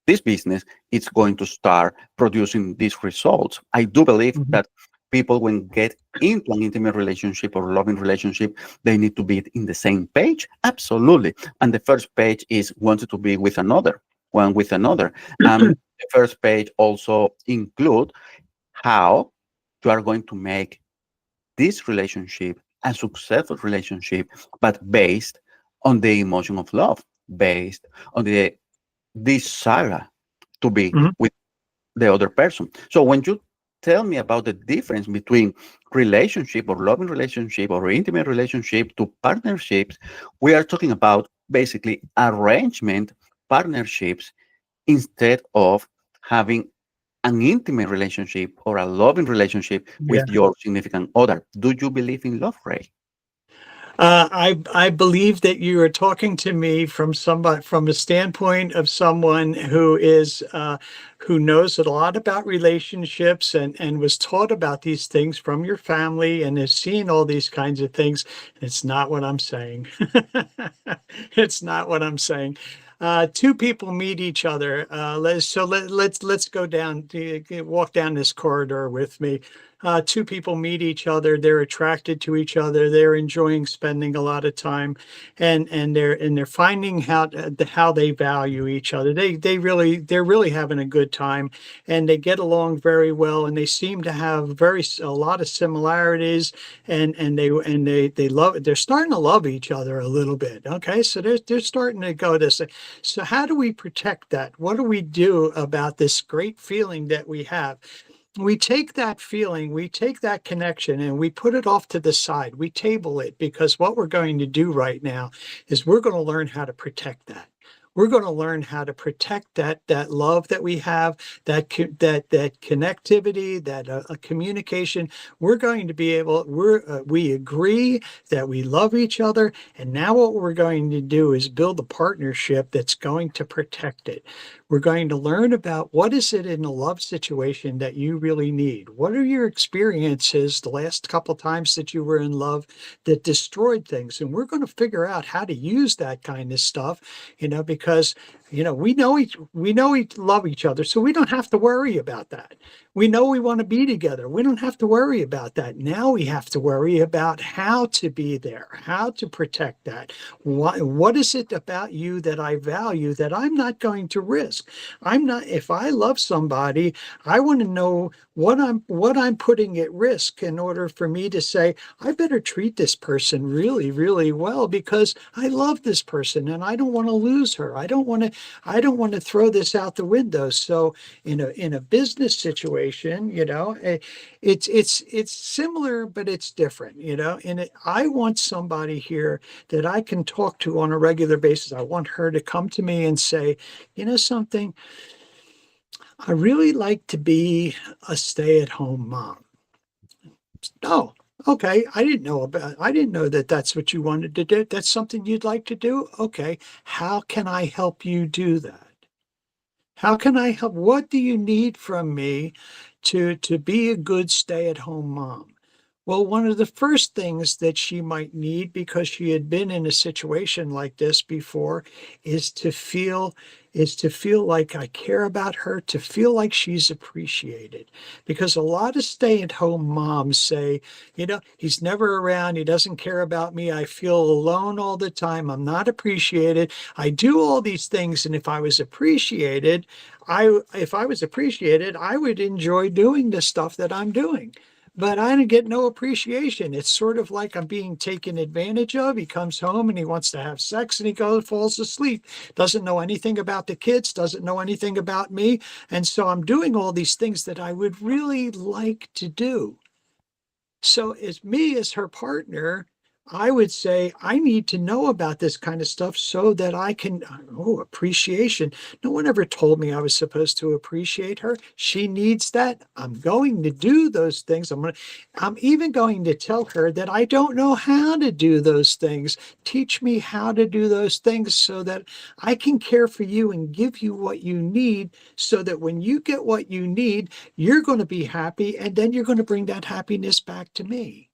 this business is going to start producing these results. I do believe Mhm. that people, when get into an intimate relationship or loving relationship, they need to be in the same page. Absolutely. And the first page is wanted to be with another, one with another. The first page also include how you are going to make this relationship a successful relationship, but based on the emotion of love, based on the desire to be Mhm. with the other person. So when you tell me about the difference between relationship or loving relationship or intimate relationship to partnerships, we are talking about basically arrangement partnerships instead of having an intimate relationship or a loving relationship with Yeah. your significant other. Do you believe in love, Ray? I believe that you are talking to me from somebody from a standpoint of someone who is who knows a lot about relationships and was taught about these things from your family and has seen all these kinds of things. It's not what I'm saying. It's not what I'm saying. Two people meet each other. Let's go down, walk down this corridor with me. Two people meet each other, they're attracted to each other, they're enjoying spending a lot of time, and they're finding how they value each other. They're really having a good time, and they get along very well, and they seem to have a lot of similarities, and they love, they're starting to love each other a little bit. Okay, so they're starting to go this. So how do we protect that? What do we do about this great feeling that we have? we take that feeling, we take that connection, and we put it off to the side. We table it because what we're going to do right now is we're going to learn how to protect that. We're going to learn how to protect that love that we have, that connectivity, that communication. We're going to be able. We agree that we love each other, and now what we're going to do is build a partnership that's going to protect it. We're going to learn about what is it in a love situation that you really need. What are your experiences the last couple times that you were in love that destroyed things? And we're going to figure out how to use that kind of stuff, because we love each other, so we don't have to worry about that. We know we want to be together. We don't have to worry about that. Now we have to worry about how to be there, how to protect that. What is it about you that I value that I'm not going to risk? I'm not, if I love somebody, I want to know what I'm putting at risk in order for me to say, I better treat this person really, really well because I love this person and I don't want to lose her. I don't want to throw this out the window. So in a business situation, it's similar, but it's different, and I want somebody here that I can talk to on a regular basis. I want her to come to me and say, something, I really like to be a stay-at-home mom. Oh, okay. I didn't know that that's what you wanted to do. That's something you'd like to do. Okay. How can I help you do that? How can I help? What do you need from me to be a good stay-at-home mom? Well, one of the first things that she might need, because she had been in a situation like this before, is to feel like I care about her, to feel like she's appreciated. Because a lot of stay-at-home moms say, he's never around, he doesn't care about me, I feel alone all the time, I'm not appreciated. I do all these things, and if I was appreciated, I would enjoy doing the stuff that I'm doing. But I didn't get no appreciation. It's sort of like I'm being taken advantage of. He comes home and he wants to have sex and he falls asleep. Doesn't know anything about the kids, doesn't know anything about me. And so I'm doing all these things that I would really like to do. So as me as her partner, I would say, I need to know about this kind of stuff so that I can, appreciation. No one ever told me I was supposed to appreciate her. She needs that. I'm going to do those things. I'm even going to tell her that I don't know how to do those things. Teach me how to do those things so that I can care for you and give you what you need, so that when you get what you need, you're going to be happy, and then you're going to bring that happiness back to me.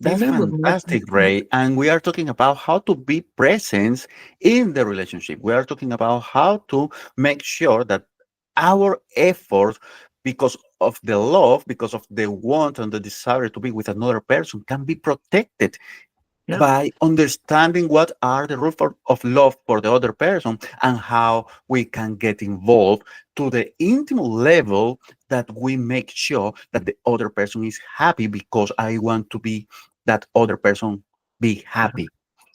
That's Remember, Mark, fantastic, Ray. And we are talking about how to be present in the relationship. We are talking about how to make sure that our efforts, because of the love, because of the want and the desire to be with another person, can be protected yeah, by understanding what are the rules of love for the other person and how we can get involved to the intimate level that we make sure that the other person is happy, because I want to be that other person be uh-huh, happy.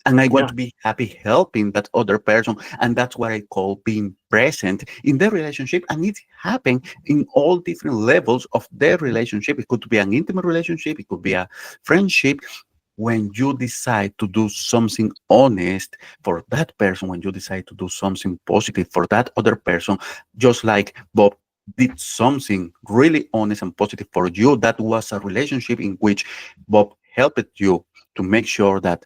And I want yeah, to be happy helping that other person. And that's what I call being present in the relationship. And it's happening in all different levels of the relationship. It could be an intimate relationship, it could be a friendship. When you decide to do something honest for that person, when you decide to do something positive for that other person, just like Bob did something really honest and positive for you, that was a relationship in which Bob helped you to make sure that,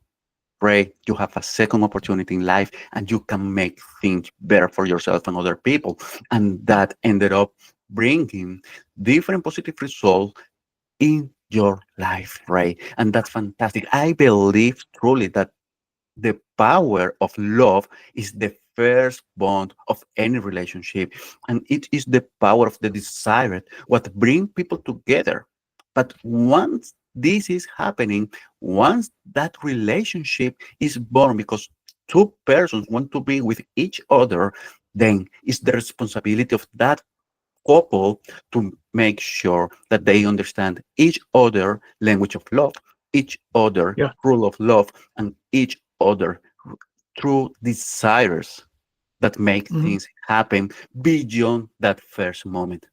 Ray, you have a second opportunity in life and you can make things better for yourself and other people. And that ended up bringing different positive results in your life, right? And that's fantastic. I believe truly that the power of love is the first bond of any relationship, and it is the power of the desire what bring people together. But once this is happening, once that relationship is born because two persons want to be with each other, then it's the responsibility of that couple to make sure that they understand each other language of love, each other yeah. rule of love, and each other true desires that make Mhm. things happen beyond that first moment.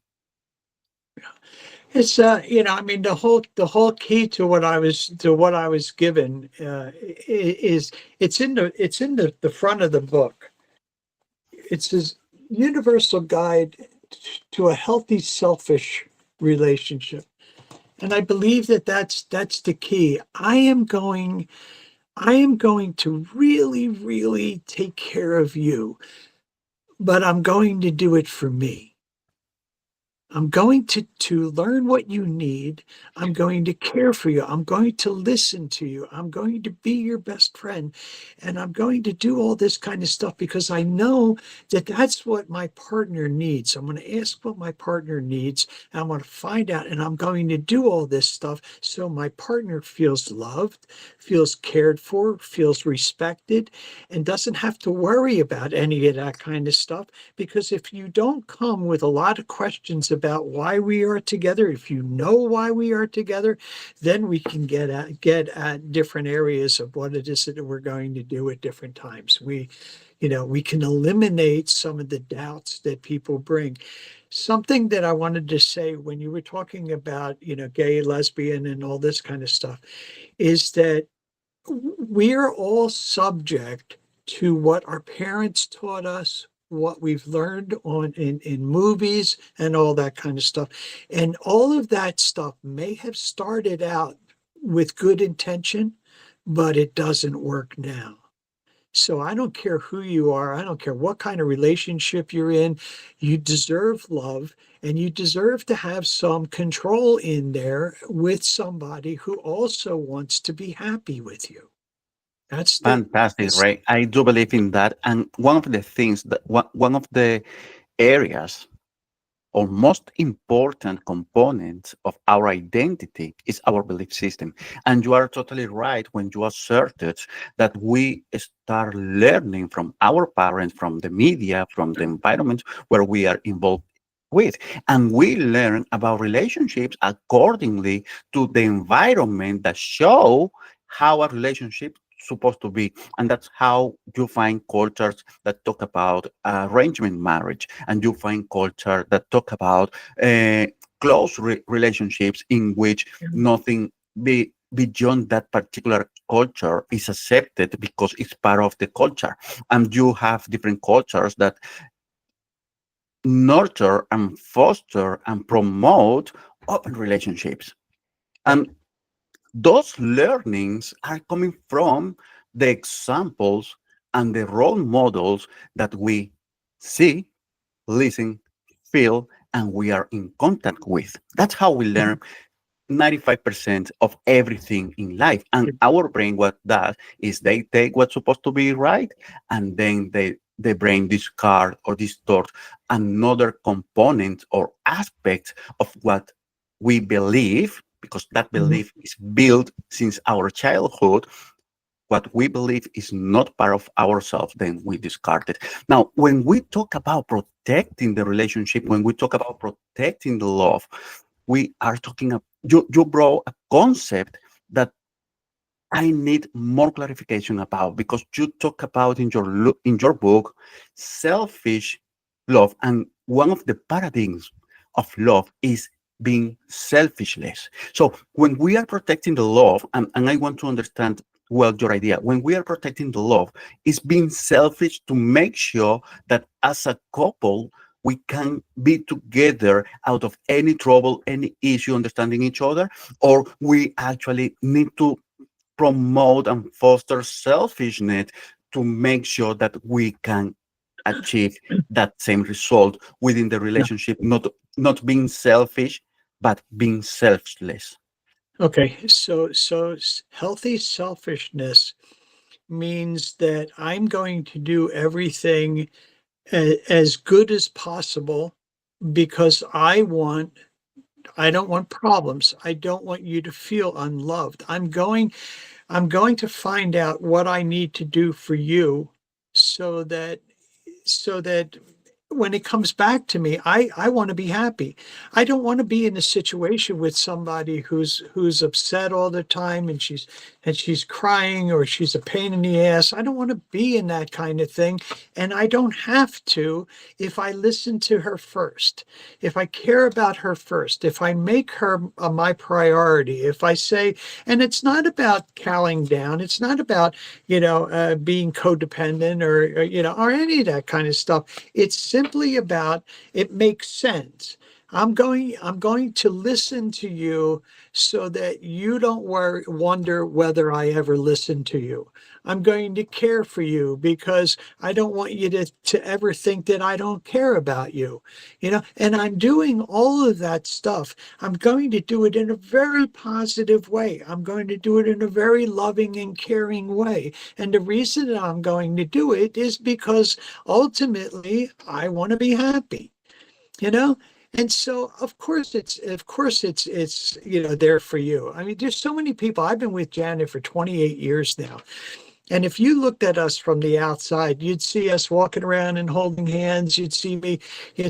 It's I mean, the whole key to what I was given is it's in the front of the book. It says universal guide to a healthy selfish relationship, and I believe that that's the key. I am going to really, really take care of you, but I'm going to do it for me. I'm going to learn what you need. I'm going to care for you. I'm going to listen to you. I'm going to be your best friend. And I'm going to do all this kind of stuff because I know that that's what my partner needs. I'm going to ask what my partner needs. And I'm going to find out. And I'm going to do all this stuff so my partner feels loved, feels cared for, feels respected, and doesn't have to worry about any of that kind of stuff. Because if you don't come with a lot of questions about why we are together, if you know why we are together, then we can get at different areas of what it is that we're going to do at different times. We can eliminate some of the doubts that people bring. Something that I wanted to say when you were talking about, gay, lesbian, and all this kind of stuff, is that we're all subject to what our parents taught us, what we've learned in movies and all that kind of stuff. And all of that stuff may have started out with good intention, but it doesn't work now. So I don't care who you are. I don't care what kind of relationship you're in. You deserve love, and you deserve to have some control in there with somebody who also wants to be happy with you. That's the Fantastic, that's Ray. I do believe in that. And one of the things that one of the areas or most important components of our identity is our belief system. And you are totally right when you asserted that we start learning from our parents, from the media, from the environment where we are involved with. And we learn about relationships accordingly to the environment that show how a relationship supposed to be. And that's how you find cultures that talk about arrangement marriage, and you find culture that talk about uh, close relationships in which nothing beyond that particular culture is accepted because it's part of the culture. And you have different cultures that nurture and foster and promote open relationships. And those learnings are coming from the examples and the role models that we see, listen, feel, and we are in contact with. That's how we learn 95% of everything in life. And our brain, what does is they take what's supposed to be right, and then the brain discard or distort another component or aspect of what we believe, because that belief is built since our childhood. What we believe is not part of ourselves, then we discard it. Now, when we talk about protecting the relationship, when we talk about protecting the love, we are talking about, you brought a concept that I need more clarification about, because you talk about in in your book selfish love, and one of the paradigms of love is being selfishless. So when we are protecting the love, and I want to understand well your idea, when we are protecting the love, is being selfish to make sure that as a couple we can be together out of any trouble, any issue, understanding each other, or we actually need to promote and foster selfishness to make sure that we can achieve that same result within the Yeah. relationship, not being selfish but being selfless. Okay. So healthy selfishness means that I'm going to do everything as good as possible because I don't want problems. I don't want you to feel unloved. I'm going to find out what I need to do for you so that so that when it comes back to me, I want to be happy. I don't want to be in a situation with somebody who's upset all the time and she's crying or she's a pain in the ass. I don't want to be in that kind of thing. And I don't have to if I listen to her first, if I care about her first, if I make her my priority, if I say, and it's not about cowing down, it's not about, being codependent or any of that kind of stuff. It's simply about it makes sense. I'm going to listen to you so that you don't wonder whether I ever listen to you. I'm going to care for you because I don't want you to ever think that I don't care about you. And I'm doing all of that stuff. I'm going to do it in a very positive way. I'm going to do it in a very loving and caring way. And the reason that I'm going to do it is because ultimately I want to be happy, you know? And so of course it's there for you. I mean, there's so many people. I've been with Janet for 28 years now. And if you looked at us from the outside, you'd see us walking around and holding hands. You'd see me,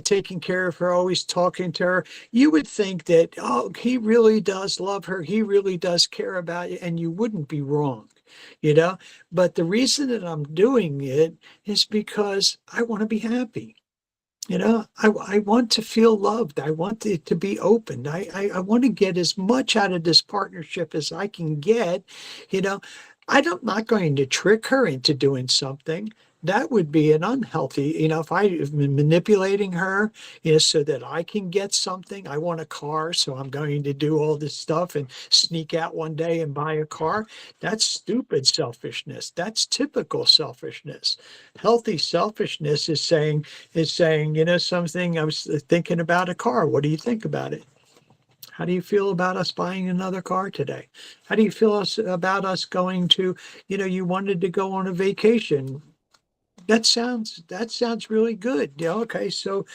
taking care of her, always talking to her. You would think that, oh, he really does love her. He really does care about you. And you wouldn't be wrong, you know. But the reason that I'm doing it is because I want to be happy. I want to feel loved. I want it to be open. I want to get as much out of this partnership as I can get. You know, I'm not going to trick her into doing something. That would be an unhealthy, if I've been manipulating her, so that I can get something. I want a car, so I'm going to do all this stuff and sneak out one day and buy a car. That's stupid selfishness. That's typical selfishness. Healthy selfishness is saying, something. I was thinking about a car. What do you think about it? How do you feel about us buying another car today? How do you feel about us going to, you wanted to go on a vacation. That sounds really good. Yeah, okay. So,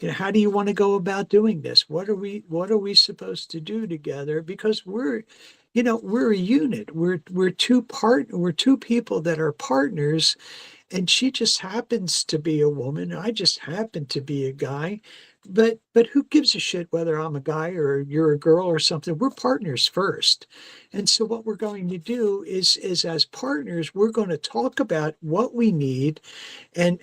how do you want to go about doing this? What are we supposed to do together? Because we're a unit. We're two people that are partners, and she just happens to be a woman. I just happen to be a guy. But who gives a shit whether I'm a guy or you're a girl or something? We're partners first. And so what we're going to do is as partners, we're going to talk about what we need. And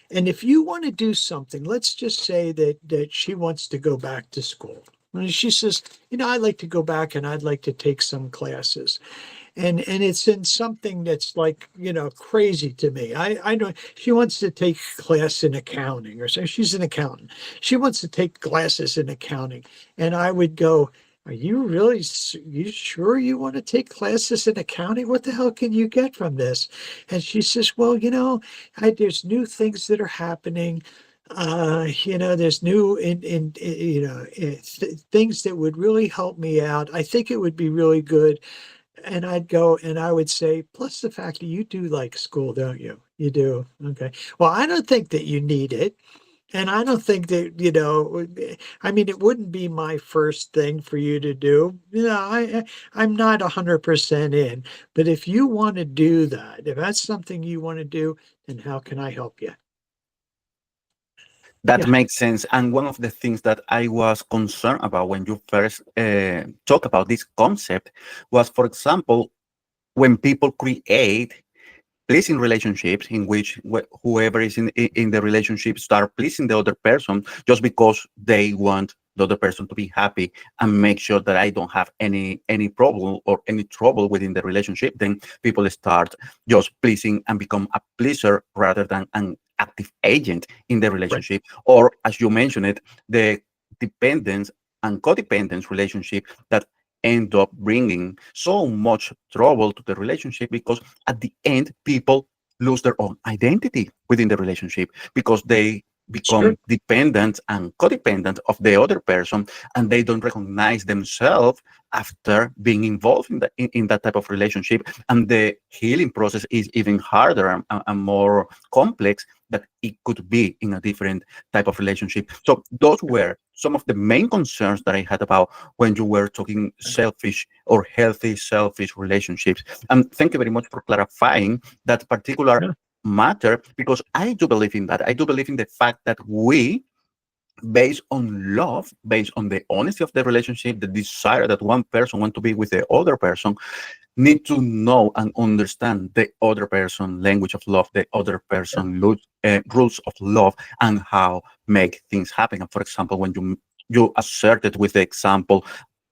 if you want to do something, let's just say that she wants to go back to school. And she says, I'd like to go back and I'd like to take some classes. And it's in something that's like, crazy to me. I don't, she wants to take class in accounting or so. She's an accountant. She wants to take classes in accounting. And I would go, are you really, you sure you want to take classes in accounting? What the hell can you get from this? And she says, well, there's new things that are happening. There's new things that would really help me out. I think it would be really good. And I'd go and I would say, plus the fact that you do like school, don't you? You do. Okay. Well, I don't think that you need it. And I don't think that, I mean, it wouldn't be my first thing for you to do. I'm not 100% in. But if you want to do that, if that's something you want to do, then how can I help you? That Yeah. makes sense. And one of the things that I was concerned about when you first talked about this concept was, for example, when people create pleasing relationships in which whoever is in the relationship start pleasing the other person just because they want the other person to be happy and make sure that I don't have any problem or any trouble within the relationship, then people start just pleasing and become a pleaser rather than an active agent in the Right. relationship. Or as you mentioned it, the dependence and codependence relationship that end up bringing so much trouble to the relationship because at the end people lose their own identity within the relationship because they It's true. become dependent and codependent of the other person and they don't recognize themselves after being involved in that type of relationship, and the healing process is even harder and more complex that it could be in a different type of relationship. So those were some of the main concerns that I had about when you were talking selfish or healthy selfish relationships. And thank you very much for clarifying that particular Yeah. matter, because I do believe in that. I do believe in the fact that we, based on love, based on the honesty of the relationship, the desire that one person want to be with the other person, need to know and understand the other person language of love, the other person rules of love, and how make things happen. And for example, when you asserted with the example,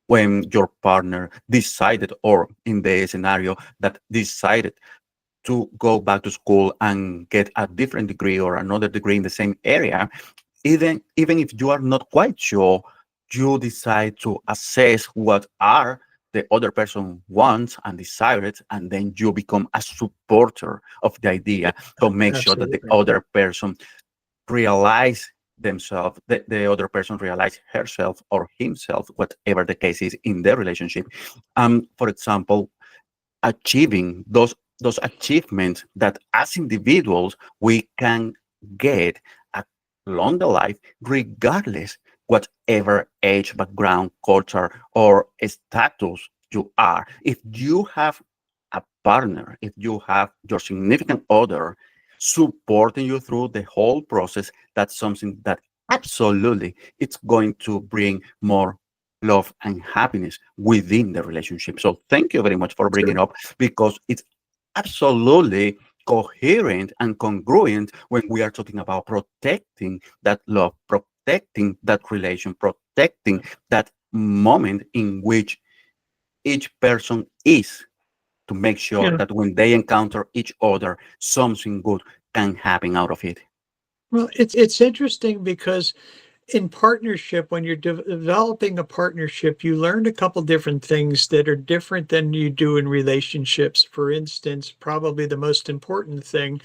when your partner decided, or in the scenario that decided to go back to school and get a different degree or another degree in the same area, even if you are not quite sure, you decide to assess what are the other person wants and desires, and then you become a supporter of the idea to make sure that the Absolutely. other person realize themselves, the other person realize herself or himself, whatever the case is in their relationship. For example, achieving those achievements that as individuals we can get along the life, regardless whatever age, background, culture, or status you are. If you have a partner, if you have your significant other supporting you through the whole process, that's something that absolutely it's going to bring more love and happiness within the relationship. So thank you very much for bringing Sure. it up, because it's absolutely coherent and congruent when we are talking about protecting that love, protecting that relation, protecting that moment in which each person is, to make sure Yeah. that when they encounter each other, something good can happen out of it. Well, it's interesting because in partnership, when you're developing a partnership, you learn a couple different things that are different than you do in relationships. For instance, probably the most important thing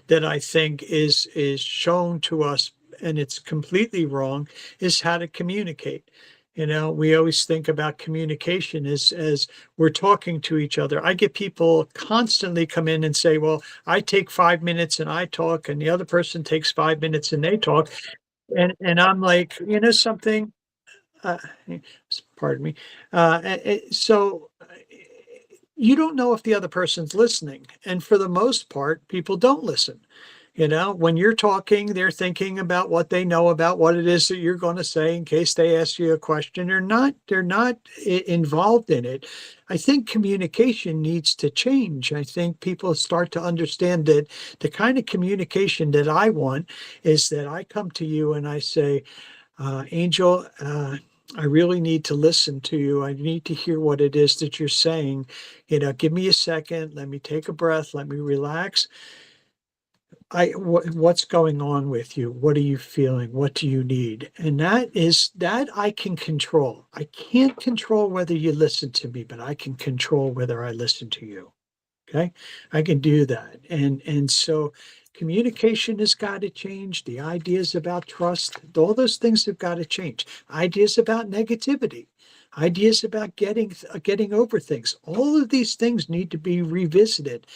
that I think is shown to us, and it's completely wrong, is how to communicate. We always think about communication as we're talking to each other. I get people constantly come in and say, "Well, I take 5 minutes and I talk, and the other person takes 5 minutes and they talk." And I'm like, "You know something? Uh, pardon me. So you don't know if the other person's listening. And for the most part, people don't listen. When you're talking, they're thinking about what they know about what it is that you're going to say in case they ask you a question. They're not involved in it. I think communication needs to change. I think people start to understand that the kind of communication that I want is that I come to you and I say, Angel, I really need to listen to you. I need to hear what it is that you're saying. Give me a second. Let me take a breath. Let me relax. What's going on with you? What are you feeling? What do you need? And that I can control. I can't control whether you listen to me, but I can control whether I listen to you. Okay, I can do that. And so communication has got to change. The ideas about trust, all those things have got to change. Ideas about negativity, ideas about getting over things. All of these things need to be revisited.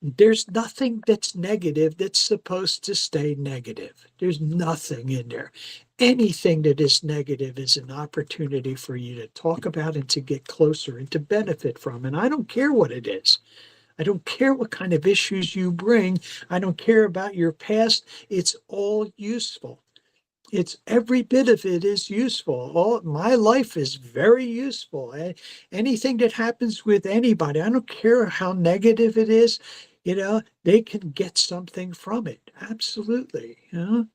There's nothing that's negative that's supposed to stay negative. There's nothing in there. Anything that is negative is an opportunity for you to talk about and to get closer and to benefit from. And I don't care what it is. I don't care what kind of issues you bring. I don't care about your past. It's all useful. It's every bit of it is useful. All my life is very useful. Anything that happens with anybody, I don't care how negative it is, they can get something from it. Absolutely. Yes,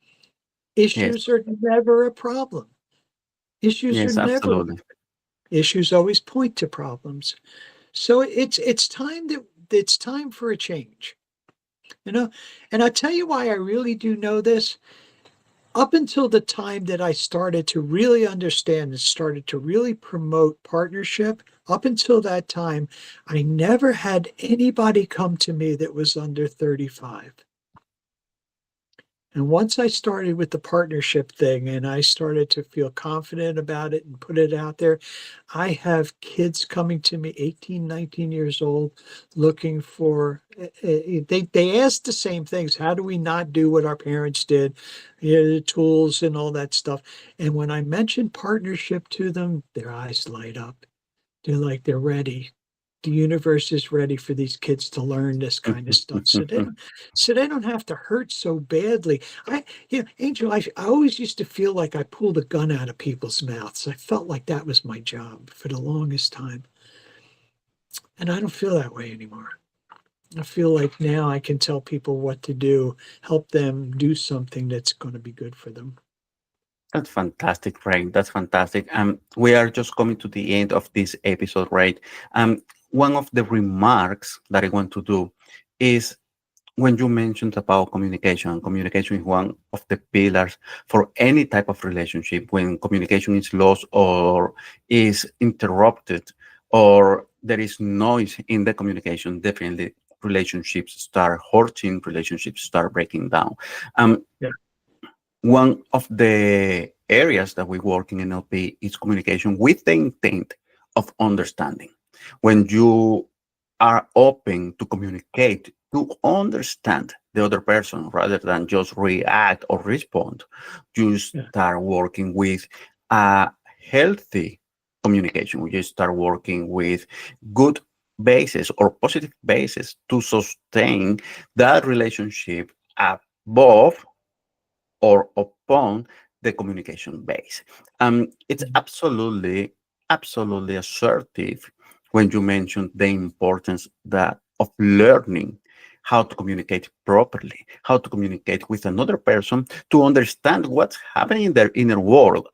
Issues are never a problem. Issues are yes, never. absolutely. Issues always point to problems. So it's time for a change. You know, and I'll tell you why I really do know this. Up until the time that I started to really understand and started to really promote partnership, up until that time, I never had anybody come to me that was under 35. And once I started with the partnership thing and I started to feel confident about it and put it out there, I have kids coming to me, 18, 19 years old, looking for, they ask the same things. How do we not do what our parents did? The tools and all that stuff. And when I mention partnership to them, their eyes light up. They're like, they're ready. the universe is ready for these kids to learn this kind of stuff, so they don't have to hurt so badly. Angel, I always used to feel like I pulled a gun out of people's mouths. I felt like that was my job for the longest time, and I don't feel that way anymore. I feel like now I can tell people what to do, help them do something that's going to be good for them. That's fantastic, Ray. That's fantastic. We are just coming to the end of this episode, right? One of the remarks that I want to do is when you mentioned about communication. Communication is one of the pillars for any type of relationship. When communication is lost or is interrupted or there is noise in the communication, definitely relationships start hurting, relationships start breaking down. Um, Yeah. One of the areas that we work in NLP is communication with the intent of understanding. When you are open to communicate, to understand the other person rather than just react or respond, you Yeah. start working with a healthy communication. You start working with good basis or positive basis to sustain that relationship above or upon the communication base. It's Mhm. absolutely assertive when you mention the importance that of learning how to communicate properly, how to communicate with another person to understand what's happening in their inner world.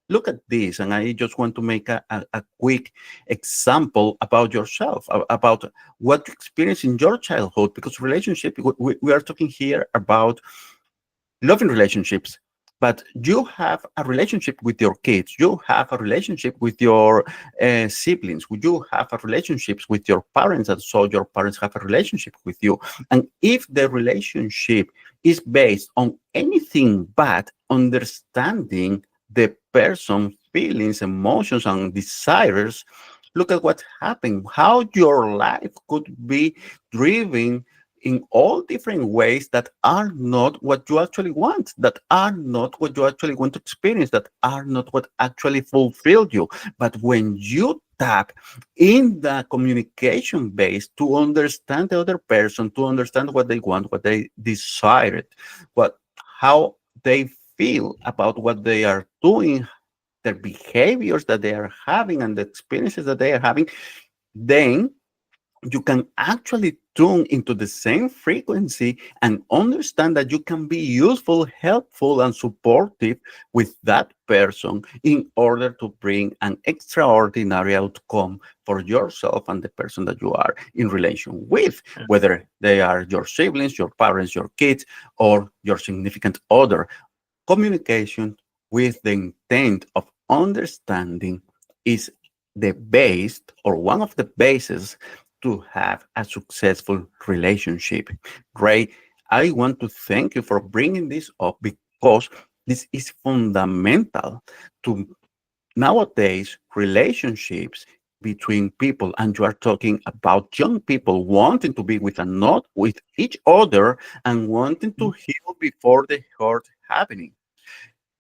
Look at this, and I just want to make a quick example about yourself, about what you experienced in your childhood, because relationship, we are talking here about loving relationships, but you have a relationship with your kids, you have a relationship with your siblings, you have a relationships with your parents, and so your parents have a relationship with you. And if the relationship is based on anything but understanding the person's feelings, emotions, and desires, look at what happened, how your life could be driven in all different ways that are not what you actually want, that are not what you actually want to experience, that are not what actually fulfill you. But when you tap in the communication base to understand the other person, to understand what they want, what they desire, what how they feel about what they are doing, their behaviors that they are having, and the experiences that they are having, then you can actually tune into the same frequency and understand that you can be useful, helpful, and supportive with that person in order to bring an extraordinary outcome for yourself and the person that you are in relation with, Yeah. whether they are your siblings, your parents, your kids, or your significant other. Communication with the intent of understanding is the base or one of the bases to have a successful relationship. Ray, I want to thank you for bringing this up because this is fundamental to nowadays relationships between people, and you are talking about young people wanting to be with not with each other and wanting to Mhm. heal before the hurt happening.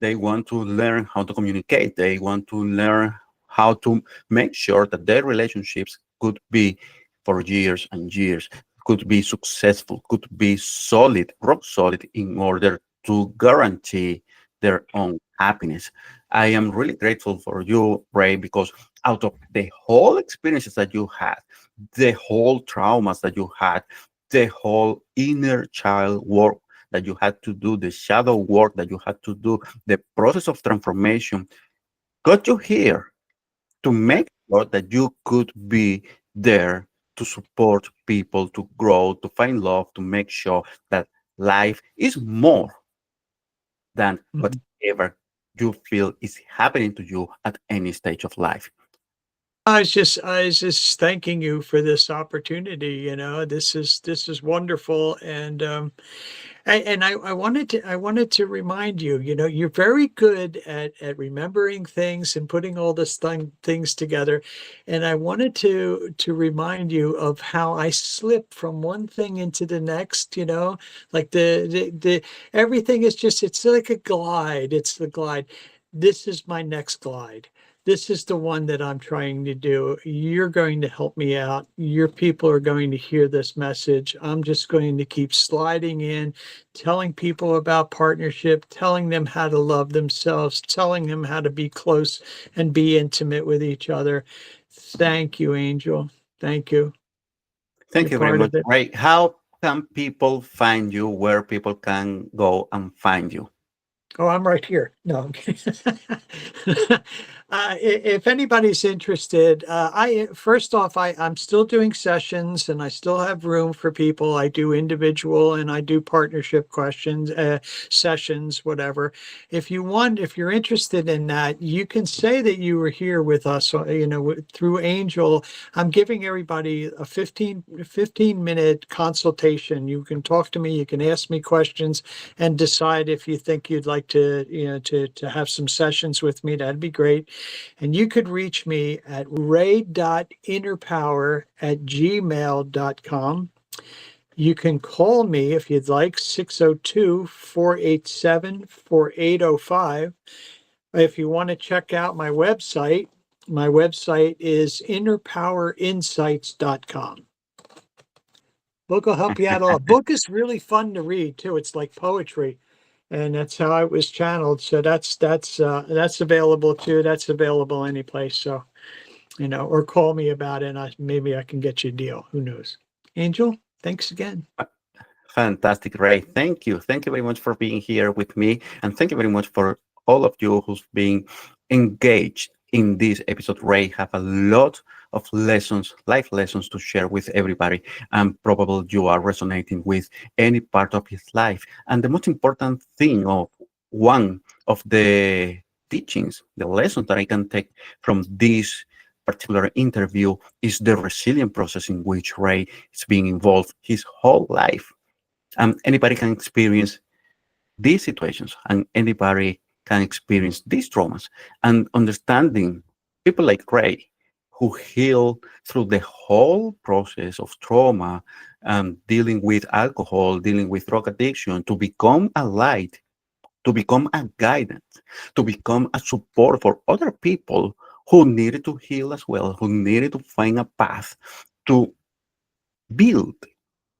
They want to learn how to communicate. They want to learn how to make sure that their relationships could be for years and years, could be successful, could be solid, rock solid, in order to guarantee their own happiness. I am really grateful for you, Ray, because out of the whole experiences that you had, the whole traumas that you had, the whole inner child work that you had to do, the shadow work that you had to do, the process of transformation got you here to Yeah. make sure that you could be there to support people, to grow, to find love, to make sure that life is more than Mhm. whatever you feel is happening to you at any stage of life. I was just thanking you for this opportunity. This is wonderful, and I wanted to remind you. You're very good at remembering things and putting all this things together, and I wanted to remind you of how I slip from one thing into the next. Like the everything is just it's like a glide. It's the glide. This is my next glide. this is the one that I'm trying to do. You're going to help me out. Your people are going to hear this message. I'm just going to keep sliding in, telling people about partnership, telling them how to love themselves, telling them how to be close and be intimate with each other. Thank you, Angel. Thank you. Thank You're you very part much, of it. Ray. How can people find you? Where people can go and find you? Oh, I'm right here. No, I'm kidding. If anybody's interested, I first off, I'm still doing sessions, and I still have room for people. I do individual and I do partnership questions, sessions, whatever. If you're interested in that, you can say that you were here with us. Through Angel. I'm giving everybody a 15-minute consultation. You can talk to me. You can ask me questions and decide if you think you'd like to, to have some sessions with me. That'd be great. And you could reach me at ray.innerpower@gmail.com. You can call me if you'd like, 602-487-4805. If you want to check out my website is innerpowerinsights.com. Book will help you out a lot. Book is really fun to read too. It's like poetry, and that's how it was channeled. So that's available too. That's available any place. So, or call me about it, and maybe I can get you a deal. Who knows? Angel, thanks again. Fantastic, Ray. Thank you. Thank you very much for being here with me. And thank you very much for all of you who's being engaged in this episode. Ray have a lot of lessons, life lessons to share with everybody. And probably you are resonating with any part of his life. And the most important thing of one of the teachings, the lessons that I can take from this particular interview is the resilient process in which Ray is being involved his whole life. Anybody can experience these situations, and anybody can experience these traumas. And understanding people like Ray, who heal through the whole process of trauma, dealing with alcohol, dealing with drug addiction, to become a light, to become a guidance, to become a support for other people who needed to heal as well, who needed to find a path to build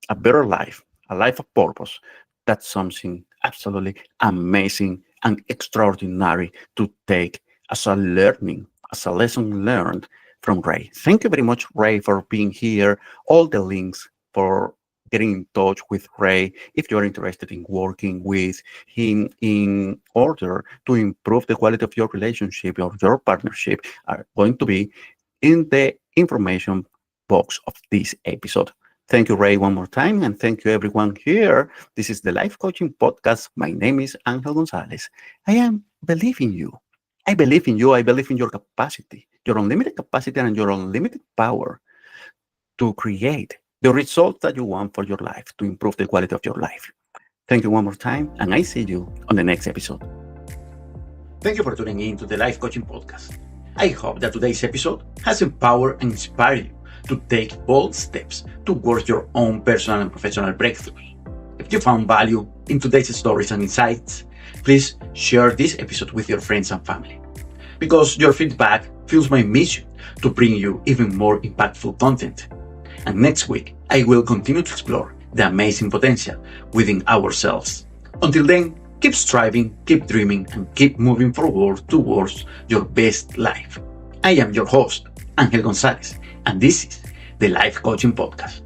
a better life, a life of purpose. That's something absolutely amazing and extraordinary to take as a learning, as a lesson learned from Ray. Thank you very much, Ray, for being here. All the links for getting in touch with Ray if you're interested in working with him in order to improve the quality of your relationship or your partnership are going to be in the information box of this episode. Thank you, Ray, one more time. And thank you, everyone here. This is the Life Coaching Podcast. My name is Angel Gonzalez. I believe in you. I believe in you. I believe in your capacity, your unlimited capacity and your unlimited power to create the results that you want for your life, to improve the quality of your life. Thank you one more time. And I see you on the next episode. Thank you for tuning in to the Life Coaching Podcast. I hope that today's episode has empowered and inspired you to take bold steps towards your own personal and professional breakthroughs. If you found value in today's stories and insights, please share this episode with your friends and family, because your feedback fuels my mission to bring you even more impactful content. And next week, I will continue to explore the amazing potential within ourselves. Until then, keep striving, keep dreaming, and keep moving forward towards your best life. I am your host, Angel Gonzalez, and this is the Life Coaching Podcast.